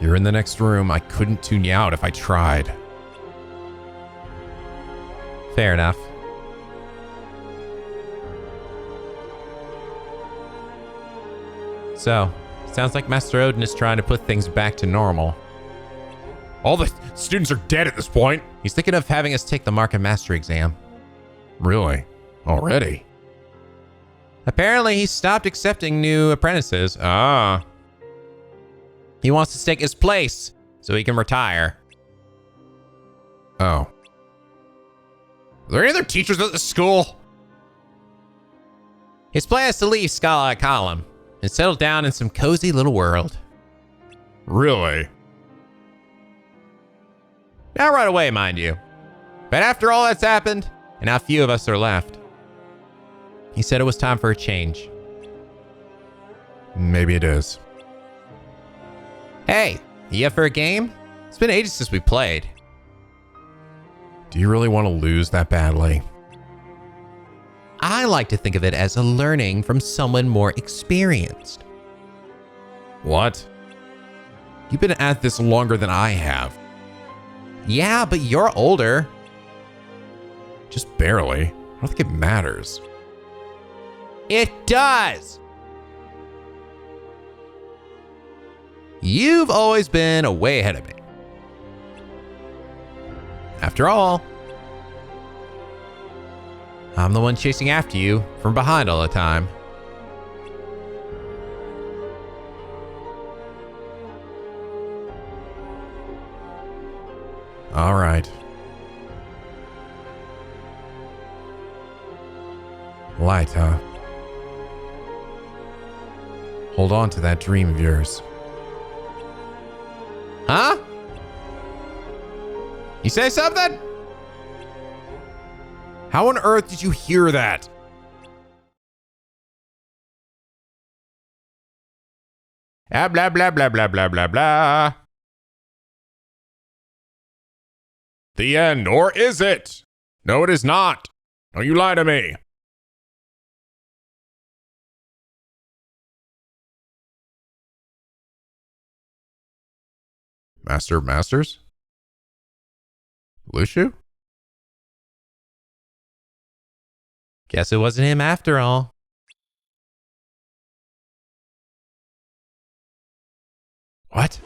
S2: You're in the next room. I couldn't tune you out if I tried.
S3: Fair enough. So, sounds like Master Odin is trying to put things back to normal.
S2: All the students are dead at this point.
S3: He's thinking of having us take the Mark of Master exam.
S2: Really? Already?
S3: Apparently, he stopped accepting new apprentices.
S2: Ah.
S3: He wants to take his place so he can retire.
S2: Oh. Are there any other teachers at the school?
S3: His plan is to leave Scala at Caelum and settle down in some cozy little world.
S2: Really?
S3: Not right away, mind you. But after all that's happened, and how few of us are left, he said it was time for a change.
S2: Maybe it is.
S3: Hey, you up for a game? It's been ages since we played.
S2: Do you really want to lose that badly?
S3: I like to think of it as a learning from someone more experienced.
S2: What? You've been at this longer than I have.
S3: Yeah, but you're older.
S2: Just barely. I don't think it matters.
S3: It does! You've always been way ahead of me. After all, I'm the one chasing after you from behind all the time.
S2: All right. Light, huh? Hold on to that dream of yours.
S3: Huh? You say something?
S2: How on earth did you hear that?
S4: Blah, blah, blah, blah, blah, blah, blah, blah.
S2: The end, or is it? No, it is not. Don't you lie to me. Masters? Lucio?
S3: Guess it wasn't him after all.
S2: What?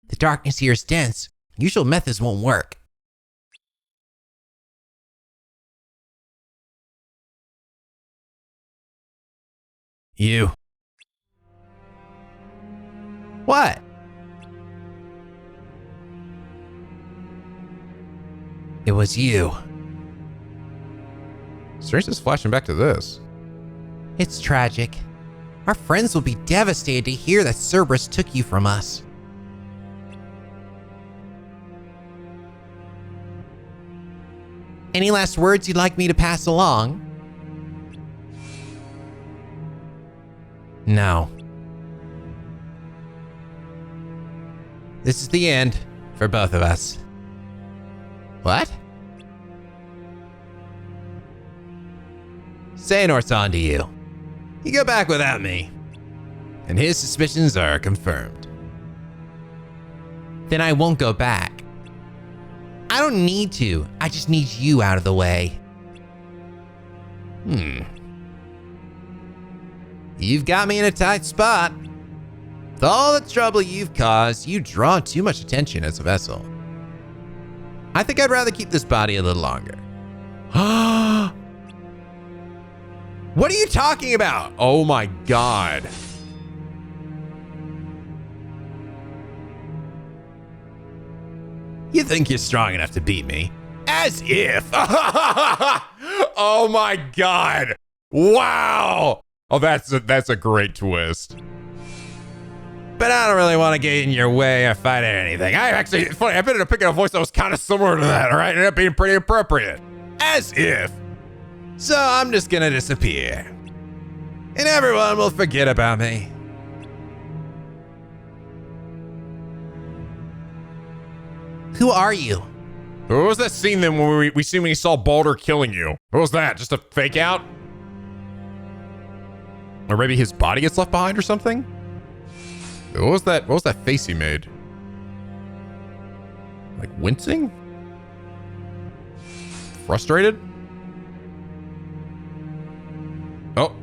S3: The darkness here is dense. Usual methods won't work.
S2: You.
S3: What? It was you.
S2: Strange is flashing back to this.
S3: It's tragic. Our friends will be devastated to hear that Cerberus took you from us. Any last words you'd like me to pass along? No. This is the end for both of us. What? Xehanort's on to you. You go back without me, and his suspicions are confirmed. Then I won't go back. I don't need to. I just need you out of the way. You've got me in a tight spot. With all the trouble you've caused, you draw too much attention as a vessel. I think I'd rather keep this body a little longer. What are you talking about?
S2: Oh my god.
S3: You think you're strong enough to beat me?
S2: As if. Oh my god. Wow. Oh, that's a great twist.
S3: But I don't really want to get in your way or fight at anything.
S2: It's funny, I ended up picking a voice that was kind of similar to that, all right? It ended up being pretty appropriate. As if.
S3: So I'm just gonna disappear. And everyone will forget about me. Who are you?
S2: What was that scene then when we seen when you saw Baldur killing you? What was that? Just a fake out? Or maybe his body gets left behind or something? What was that face he made? Like wincing? Frustrated? Oh.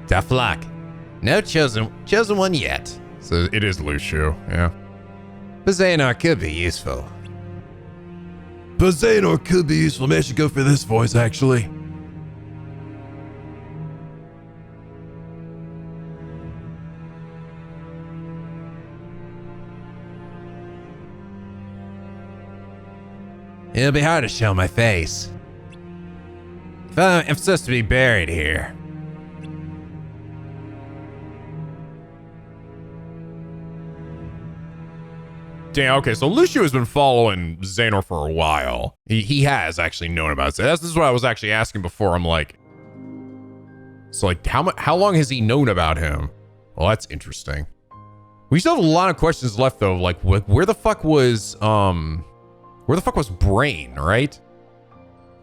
S3: Tough luck. No chosen one yet.
S2: So it is Lucio, yeah.
S3: But Xehanort could be useful.
S1: Maybe I should go for this voice, actually.
S3: It'll be hard to show my face. If I'm supposed to be buried here.
S2: Damn, okay, so Lucio has been following Xehanort for a while. He has actually known about it. This is what I was actually asking before. I'm like, so like, how long has he known about him? Well, that's interesting. We still have a lot of questions left though. Like, where the fuck was Brain, right?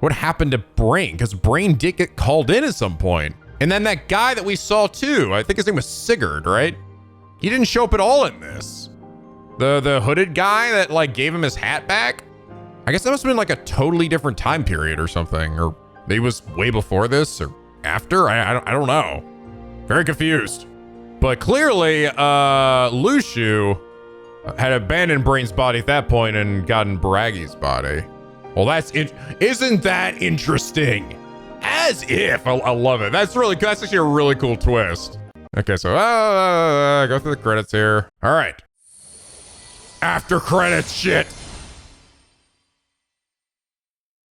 S2: What happened to Brain? Because Brain did get called in at some point. And then that guy that we saw too, I think his name was Sigurd, right? He didn't show up at all in this. The hooded guy that like gave him his hat back? I guess that must have been like a totally different time period or something. Or maybe it was way before this or after? I don't know. Very confused. But clearly, Lucio had abandoned Brain's body at that point and gotten Bragi's body. Well, isn't that interesting? As if. I love it. That's actually a really cool twist. Okay, so go through the credits here. All right. After credits shit.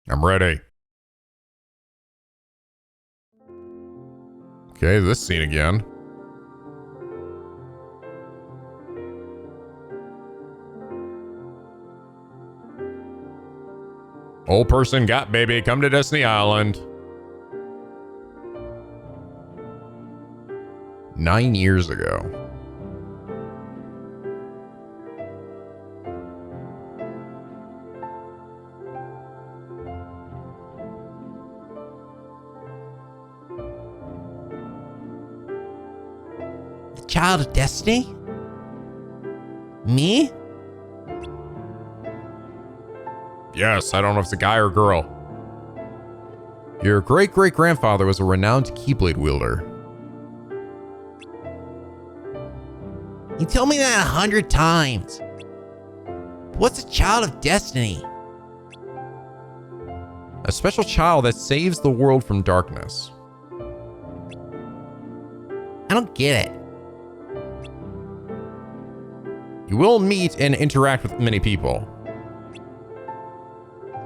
S2: I'm ready. Okay, this scene again. Old person got baby, come to Destiny Island. 9 years ago.
S3: Child of Destiny? Me?
S2: Yes, I don't know if it's a guy or girl. Your great-great-grandfather was a renowned Keyblade wielder.
S3: You told me that 100 times. What's a child of destiny?
S2: A special child that saves the world from darkness.
S3: I don't get it.
S2: You will meet and interact with many people.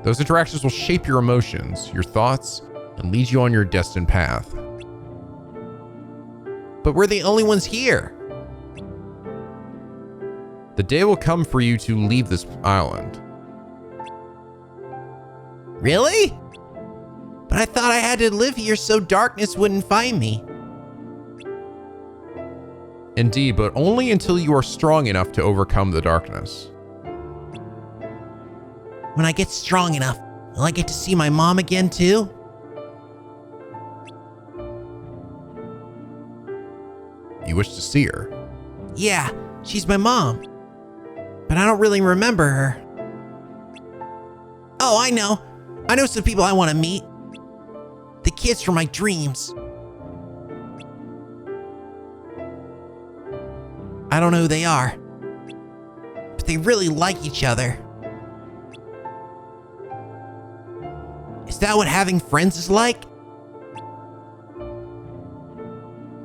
S2: Those interactions will shape your emotions, your thoughts, and lead you on your destined path.
S3: But we're the only ones here.
S2: The day will come for you to leave this island.
S3: Really? But I thought I had to live here so darkness wouldn't find me.
S2: Indeed, but only until you are strong enough to overcome the darkness.
S3: When I get strong enough, will I get to see my mom again too?
S2: You wish to see her.
S3: Yeah, she's my mom. But I don't really remember her. Oh, I know. I know some people I want to meet. The kids from my dreams. I don't know who they are, but they really like each other. Is that what having friends is like?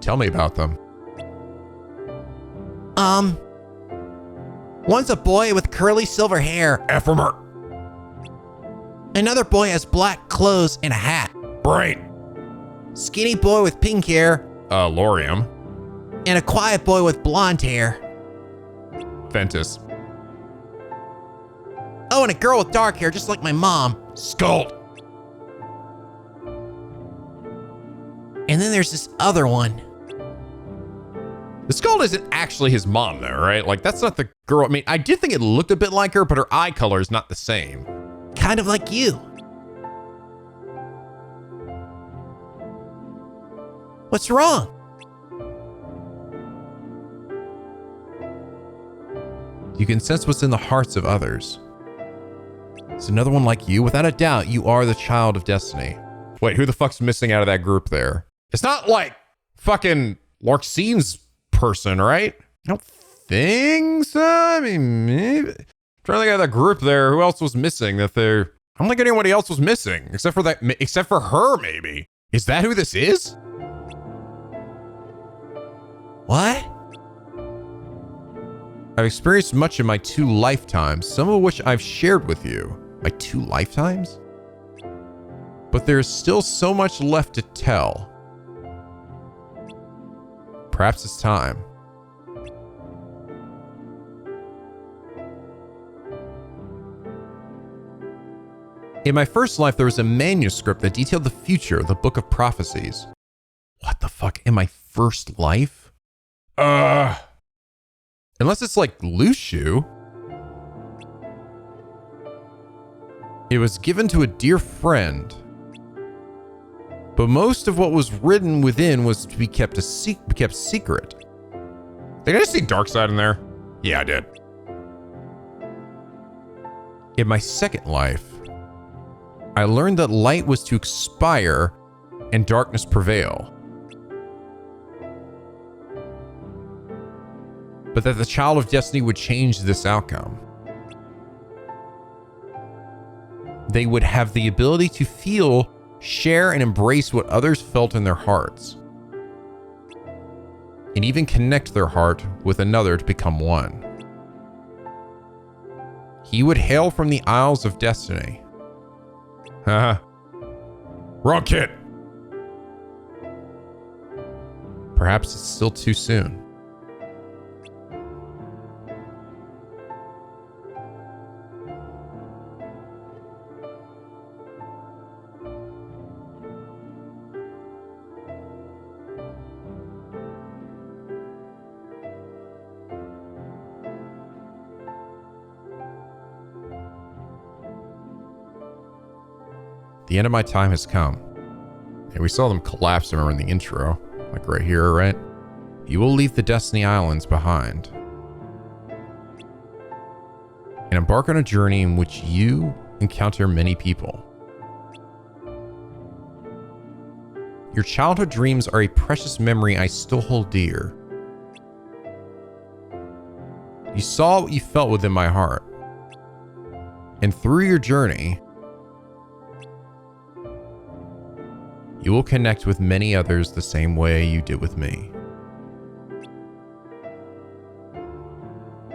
S2: Tell me about them.
S3: One's a boy with curly silver hair.
S2: Ephemer.
S3: Another boy has black clothes and a hat.
S2: Brain.
S3: Skinny boy with pink hair.
S2: Lorium.
S3: And a quiet boy with blonde hair.
S2: Ventus.
S3: Oh, and a girl with dark hair, just like my mom.
S2: Skuld.
S3: And then there's this other one.
S2: The Skuld isn't actually his mom though, right? Like, that's not the girl. I mean, I did think it looked a bit like her, but her eye color is not the same.
S3: Kind of like you. What's wrong?
S2: You can sense what's in the hearts of others. It's another one like you. Without a doubt, you are the child of destiny. Wait, who the fuck's missing out of that group there? It's not like fucking Larxine's person, right? I don't think so. I mean, maybe. I'm trying to think of that group there. Who else was missing that they're... I don't think anybody else was missing except for her, maybe. Is that who this is?
S3: What?
S2: I've experienced much in my 2 lifetimes, some of which I've shared with you. My 2 lifetimes? But there's still so much left to tell. Perhaps it's time. In my first life, there was a manuscript that detailed the future, the Book of Prophecies. What the fuck? In my first life? Unless it's like Lushu. It was given to a dear friend. But most of what was written within was to be kept secret. Did I just see Darkseid in there? Yeah, I did. In my second life, I learned that light was to expire and darkness prevail. But that the child of destiny would change this outcome. They would have the ability to feel, share, and embrace what others felt in their hearts. And even connect their heart with another to become one. He would hail from the Isles of Destiny. Haha. Wrong kid. Perhaps it's still too soon. The end of my time has come. And we saw them collapse, remember, in the intro. Like right here, right? You will leave the Destiny Islands behind. And embark on a journey in which you encounter many people. Your childhood dreams are a precious memory I still hold dear. You saw what you felt within my heart. And through your journey, you will connect with many others the same way you did with me.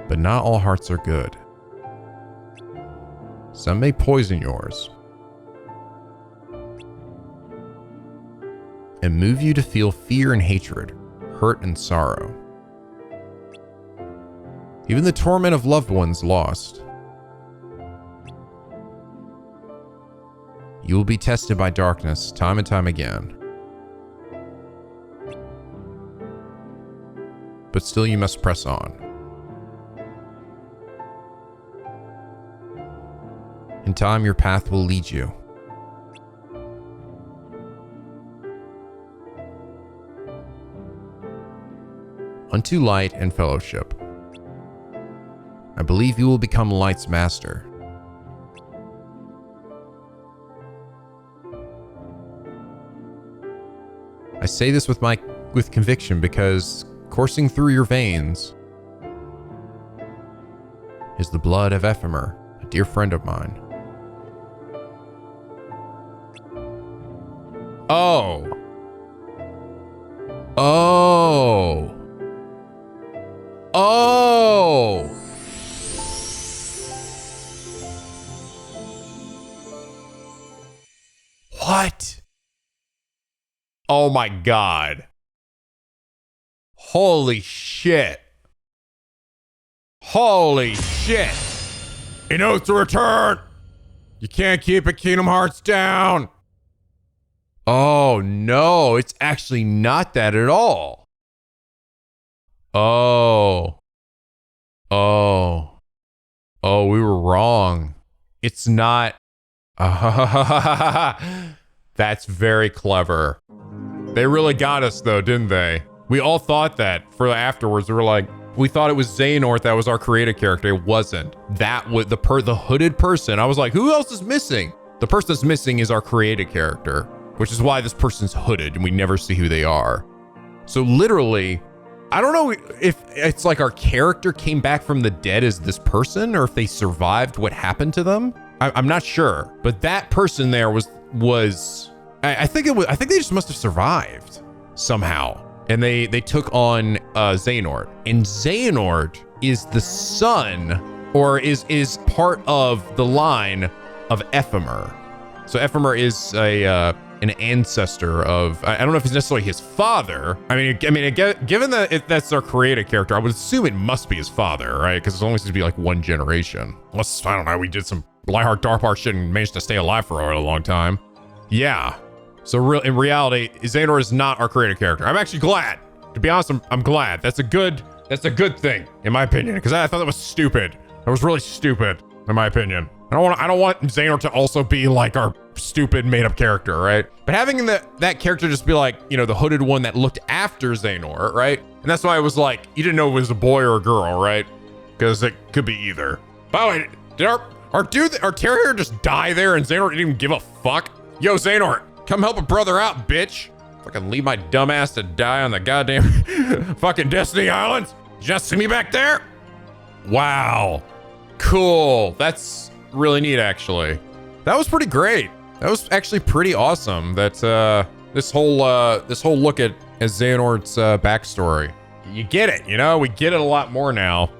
S1: But not all hearts are good. Some may poison yours and move you to feel fear and hatred, hurt and sorrow. Even the torment of loved ones lost. You will be tested by darkness time and time again. But still you must press on. In time your path will lead you. Unto light and fellowship. I believe you will become light's master. I say this with conviction because coursing through your veins is the blood of Ephemer, a dear friend of mine. Oh. Oh. Oh. What? Oh my God. Holy shit. Holy shit.
S2: He knows to return. You can't keep a Kingdom Hearts down.
S1: Oh no, it's actually not that at all. Oh. Oh. Oh, we were wrong. It's not. That's very clever.
S2: They really got us though, didn't they?
S1: We all thought that for afterwards. We were like, we thought it was Xehanort that was our creative character. It wasn't. That was the hooded person. I was like, who else is missing? The person that's missing is our creative character, which is why this person's hooded and we never see who they are. So literally, I don't know if it's like our character came back from the dead as this person or if they survived what happened to them. I'm not sure, but that person there was I think they just must have survived somehow. And they took on Xehanort. And Xehanort is the son, or is part of the line of Ephemer. So Ephemer is an ancestor of, I don't know if it's necessarily his father. I mean, given that that's our creative character, I would assume it must be his father, right? Because it's only supposed to be like one generation. Unless, I don't know, we did some Lightheart Darpar shit and managed to stay alive for a really long time. Yeah. So in reality, Xehanort is not our creative character. I'm actually glad. To be honest, I'm glad. That's a good thing, in my opinion, because I thought that was stupid. That was really stupid, in my opinion. I don't want Xehanort to also be like our stupid made-up character, right? But having that character just be like, you know, the hooded one that looked after Xehanort, right? And that's why I was like, you didn't know it was a boy or a girl, right? Because it could be either. By the way, did our terrier just die there and Xehanort didn't even give a fuck? Yo, Xehanort, come help a brother out, bitch. Fucking leave my dumb ass to die on the goddamn fucking Destiny Islands. Just see me back there? Wow. Cool. That's really neat, actually. That was pretty great. That was actually pretty awesome. That this whole look at Xehanort's backstory. You get it, you know? We get it a lot more now.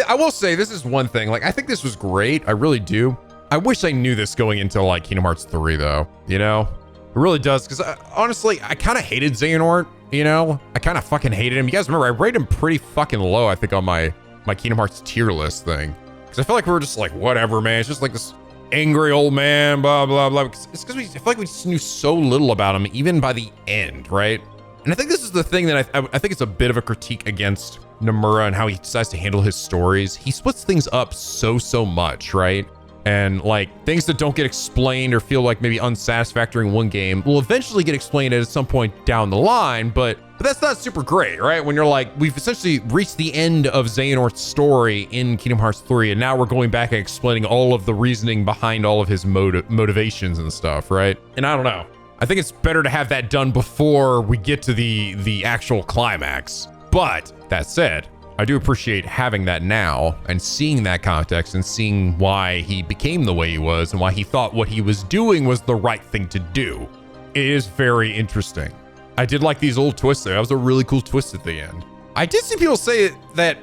S1: I will say this is one thing. Like, I think this was great. I really do. I wish I knew this going into like Kingdom Hearts 3 though. You know? It really does, because honestly, I kind of hated Xehanort, you know? I kind of fucking hated him. You guys remember, I rated him pretty fucking low, I think, on my Kingdom Hearts tier list thing. Because I feel like we were just like, whatever, man. It's just like this angry old man, blah, blah, blah. It's because I feel like we just knew so little about him, even by the end, right? And I think this is the thing that I think it's a bit of a critique against Nomura and how he decides to handle his stories. He splits things up so much, right? And like things that don't get explained or feel like maybe unsatisfactory in one game will eventually get explained at some point down the line, but that's not super great, right? When you're like, we've essentially reached the end of Xehanort's story in Kingdom Hearts 3, and now we're going back and explaining all of the reasoning behind all of his motivations and stuff, right? And I don't know. I think it's better to have that done before we get to the actual climax. But that said, I do appreciate having that now and seeing that context and seeing why he became the way he was and why he thought what he was doing was the right thing to do. It is very interesting. I did like these old twists there. That was a really cool twist at the end. I did see people say that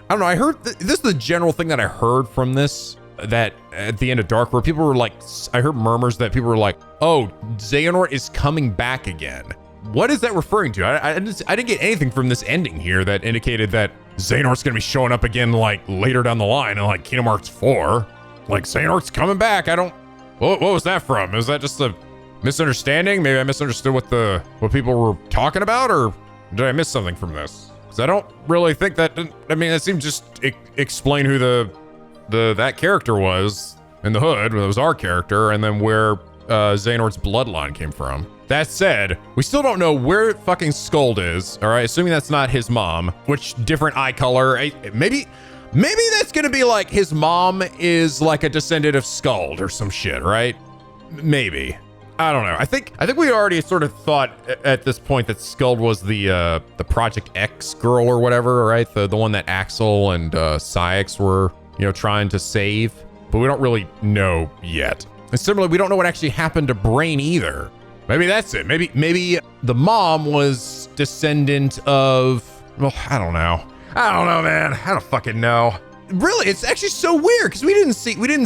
S2: I don't know. I heard this is the general thing that I heard from this, that at the end of Dark Road, people were like, I heard murmurs that people were like, oh, Xehanort is coming back again. What is that referring to? I didn't get anything from this ending here that indicated that Xehanort's gonna be showing up again like later down the line in like Kingdom Hearts 4. Like Xehanort's coming back. What was that from? Is that just a misunderstanding? Maybe I misunderstood what people were talking about, or did I miss something from this? Because I don't really think that. I mean, it seemed just explain who that character was in the hood. It was our character, and then where Xehanort's bloodline came from. That said, we still don't know where fucking Skuld is. All right, assuming that's not his mom. Which different eye color? Maybe that's gonna be like his mom is like a descendant of Skuld or some shit, right? Maybe. I don't know. I think we already sort of thought at this point that Skuld was the Project X girl or whatever, right? The one that Axel and Syx were, trying to save, but we don't really know yet. And similarly, we don't know what actually happened to Brain either. Maybe that's it. Maybe the mom was descendant of, well, I don't know, man. I don't fucking know. Really, it's actually so weird because we didn't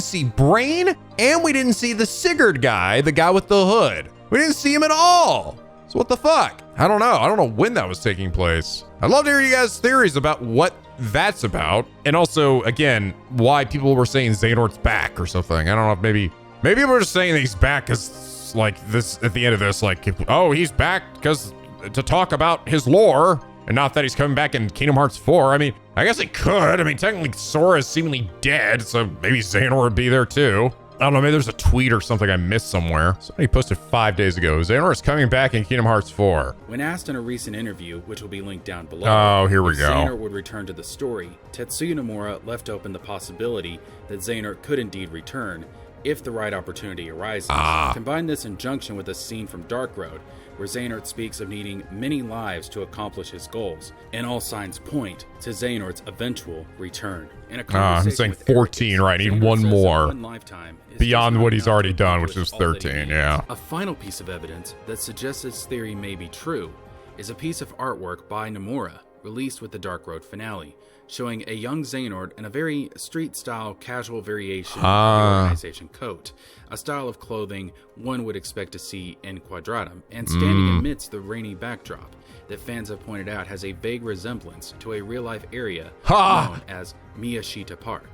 S2: see Brain, and we didn't see the Sigurd guy, the guy with the hood. We didn't see him at all. So what the fuck? I don't know. I don't know when that was taking place. I'd love to hear you guys' theories about what that's about, and also, again, why people were saying Xehanort's back or something. I don't know if maybe we're just saying that he's back because, like, this at the end of this, like, oh, he's back because to talk about his lore. And not that he's coming back in Kingdom Hearts 4. I mean, I guess he could. I mean, technically Sora is seemingly dead, so maybe Xehanort would be there too. I don't know, maybe there's a tweet or something I missed somewhere. Somebody posted 5 days ago, Xehanort is coming back in Kingdom Hearts 4.
S6: When asked in a recent interview, which will be linked down below,
S2: oh, here we go.
S6: Xehanort would return to the story, Tetsuya Nomura left open the possibility that Xehanort could indeed return if the right opportunity arises. Combine this in junction with a scene from Dark Road, where Xehanort speaks of needing many lives to accomplish his goals, and all signs point to Xehanort's eventual return. In a conversation
S2: I'm saying
S6: with
S2: 14,
S6: Eraqus,
S2: right? Need
S6: Xehanort
S2: one
S6: says that
S2: more
S6: one lifetime is
S2: beyond
S6: just
S2: what he's
S6: not
S2: already
S6: enough to
S2: done, which
S6: accomplish
S2: is
S6: all that he
S2: 13,
S6: needs.
S2: yeah.
S6: A final piece of evidence that suggests this theory may be true is a piece of artwork by Nomura, released with the Dark Road finale, showing a young Xehanort in a very street-style casual variation of the organization coat, a style of clothing one would expect to see in Quadratum, and standing amidst the rainy backdrop that fans have pointed out has a vague resemblance to a real-life area known as Miyashita Park.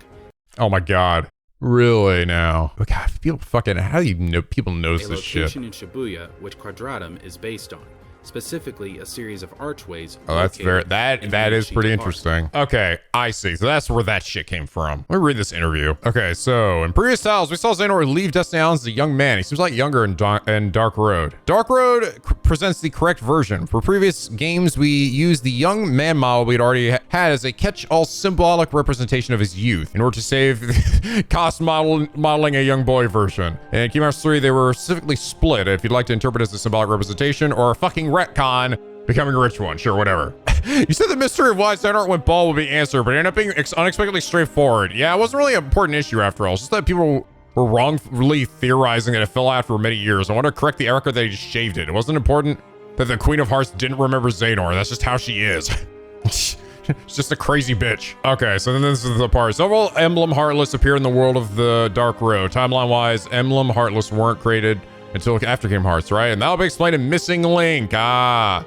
S2: Oh my god. Really now? Oh god, people fucking, how do you know people knows
S6: A
S2: this shit?
S6: location in Shibuya, which Quadratum is based on. Specifically, a series of archways.
S2: Oh, that's very, that is pretty interesting. Okay, I see. So that's where that shit came from. Let me read this interview. Okay, so in previous titles, we saw Xehanort leave Destiny Islands as a young man. He seems like younger in Dark Road. Dark Road presents the correct version. For previous games, we used the young man model we'd already had as a catch-all symbolic representation of his youth in order to save cost modeling a young boy version. In Kingdom Hearts 3, they were specifically split, if you'd like to interpret it as a symbolic representation or a fucking retcon becoming a rich one. Sure, whatever. You said the mystery of why Xehanort went bald would be answered, but it ended up being unexpectedly straightforward. Yeah, it wasn't really an important issue after all. It's just that people were wrongly theorizing that it fell out for many years. I want to correct the error that he just shaved it. It wasn't important that the Queen of Hearts didn't remember Xehanort. That's just how she is. She's just a crazy bitch. Okay, so then this is the part. Several Emblem Heartless appear in the world of the Dark Road. Timeline-wise, Emblem Heartless weren't created until after Kingdom Hearts, right? And that'll be explained in Missing Link.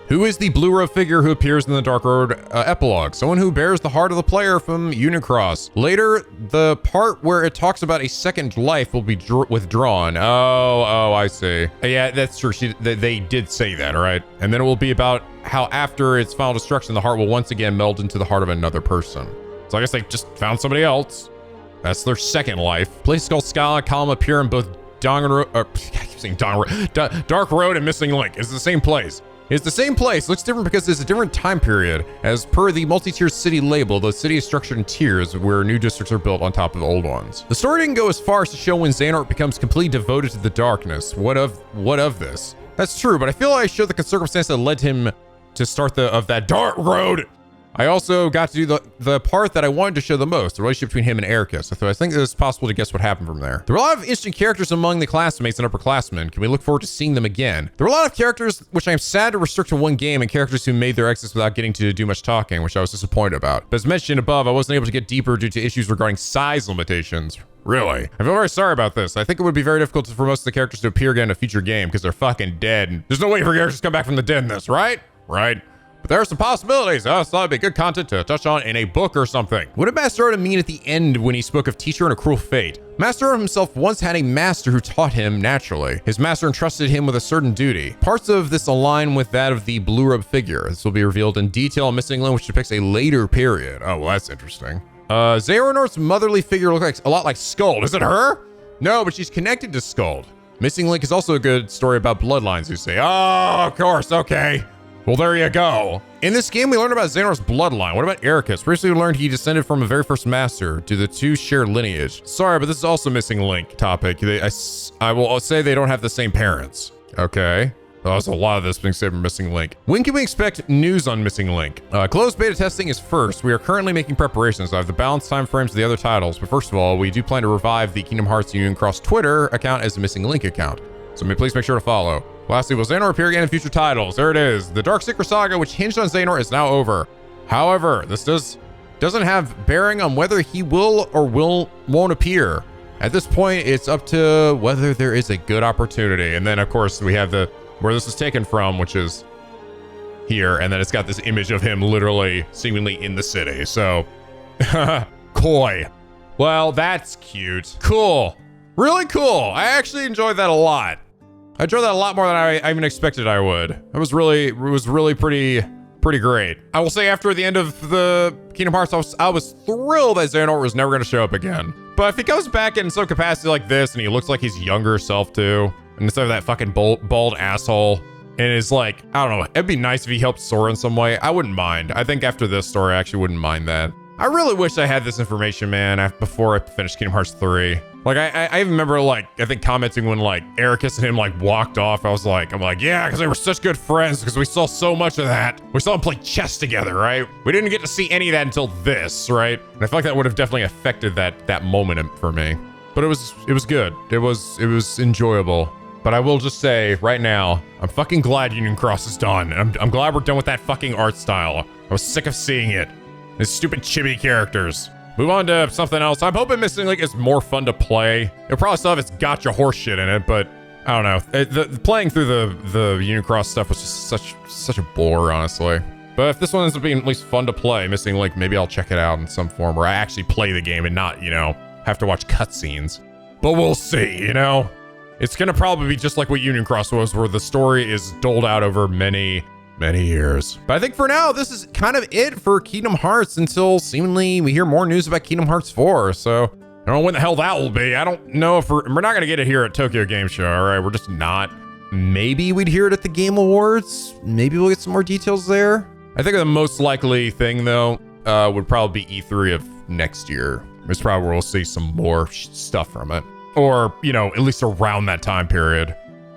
S2: Who is the Blue Road figure who appears in the Dark Road epilogue? Someone who bears the heart of the player from Unicross. Later, the part where it talks about a second life will be withdrawn. Oh, I see. Yeah, that's true. They did say that, right? And then it will be about how after its final destruction, the heart will once again meld into the heart of another person. So I guess they just found somebody else. That's their second life. Places called Scala and Caelum appear in both Dark Road and Missing Link. It's the same place. It's the same place. Looks different because it's a different time period. As per the multi-tiered city label, the city is structured in tiers where new districts are built on top of the old ones. The story didn't go as far as to show when Xehanort becomes completely devoted to the darkness. What of this? That's true, but I feel like I showed the circumstance that led him to start that Dark Road I also got to do the part that I wanted to show the most, the relationship between him and Eraqus. So I think it's possible to guess what happened from there. There were a lot of interesting characters among the classmates and upperclassmen. Can we look forward to seeing them again? There were a lot of characters which I'm sad to restrict to one game and characters who made their exits without getting to do much talking, which I was disappointed about. But as mentioned above, I wasn't able to get deeper due to issues regarding size limitations. Really? I feel very sorry about this. I think it would be very difficult for most of the characters to appear again in a future game because they're fucking dead. There's no way for characters to come back from the dead in this, right? Right. But there are some possibilities. I thought it'd be good content to touch on in a book or something. What did Master Odin mean at the end when he spoke of teacher and a cruel fate? Master Odin himself once had a master who taught him naturally. His master entrusted him with a certain duty. Parts of this align with that of the blue robe figure. This will be revealed in detail in Missing Link, which depicts a later period. Oh, well, that's interesting. Xehanort's motherly figure looks like a lot like Skuld. Is it her? No, but she's connected to Skuld. Missing Link is also a good story about bloodlines, you say. Oh, of course, okay. Well, there you go. In this game, we learned about Xehanort's bloodline. What about Eraqus? Previously, we learned he descended from the very first master. Do the two share lineage? Sorry, but this is also Missing Link topic. I will say they don't have the same parents. Okay. Well, there's a lot of this being said from Missing Link. When can we expect news on Missing Link? Closed beta testing is first. We are currently making preparations. I have the balanced time frames of the other titles, but first of all, we do plan to revive the Kingdom Hearts Union Cross Twitter account as a Missing Link account. So please make sure to follow. Lastly, will Xehanort appear again in future titles? There it is. The Dark Secret Saga, which hinged on Xehanort, is now over. However, this doesn't have bearing on whether he will or won't appear. At this point, it's up to whether there is a good opportunity. And then, of course, we have where this is taken from, which is here. And then it's got this image of him literally seemingly in the city. So, coy. Well, that's cute. Cool. Really cool. I actually enjoyed that a lot. I enjoyed that a lot more than I even expected I would. It was really pretty great. I will say after the end of the Kingdom Hearts, I was thrilled that Xehanort was never going to show up again. But if he comes back in some capacity like this and he looks like his younger self too, and instead of that fucking bald asshole, and is like, I don't know, it'd be nice if he helped Sora in some way. I wouldn't mind. I think after this story, I actually wouldn't mind that. I really wish I had this information, man, before I finished Kingdom Hearts 3. Like, I even remember, like, I think commenting when, like, Eraqus and him, like, walked off. I'm like, yeah, because they were such good friends, because we saw so much of that. We saw them play chess together, right? We didn't get to see any of that until this, right? And I feel like that would have definitely affected that moment for me. But it was good. It was enjoyable. But I will just say, right now, I'm fucking glad Union Cross is done. And I'm glad we're done with that fucking art style. I was sick of seeing it. These stupid chibi characters. Move on to something else. I'm hoping Missing Link is more fun to play. It'll probably still have its gotcha horse shit in it, but I don't know. The playing through the Union Cross stuff was just such a bore, honestly. But if this one ends up being at least fun to play, Missing Link, maybe I'll check it out in some form where I actually play the game and not, have to watch cutscenes. But we'll see, It's gonna probably be just like what Union Cross was, where the story is doled out over many years. But I think for now, this is kind of it for Kingdom Hearts until seemingly we hear more news about Kingdom Hearts 4. So I don't know when the hell that will be. I don't know if we're not going to get it here at Tokyo Game Show. All right, we're just not. Maybe we'd hear it at the Game Awards. Maybe we'll get some more details there. I think the most likely thing though would probably be E3 of next year. It's probably where we'll see some more stuff from it. Or, at least around that time period.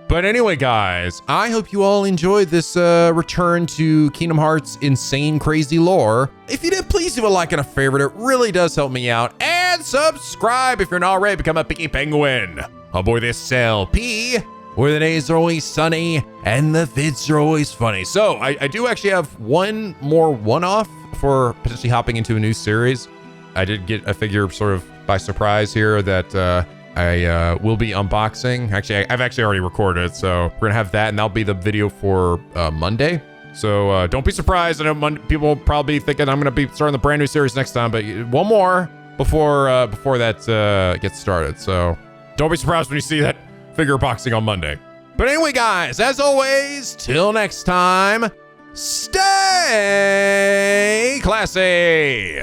S2: But anyway, guys, I hope you all enjoyed this return to Kingdom Hearts insane, crazy lore. If you did, please do a like and a favorite. It really does help me out. And subscribe if you're not already. Become a picky penguin. Oh boy, this LP, where the days are always sunny and the vids are always funny. So I do actually have one more one-off for potentially hopping into a new series. I did get a figure sort of by surprise here that I will be unboxing. Actually, I've actually already recorded, so we're gonna have that, and that'll be the video for Monday. So don't be surprised. I know people will probably be thinking I'm gonna be starting the brand new series next time, but one more before that gets started. So don't be surprised when you see that figure boxing on Monday. But anyway, guys, as always, till next time, stay classy.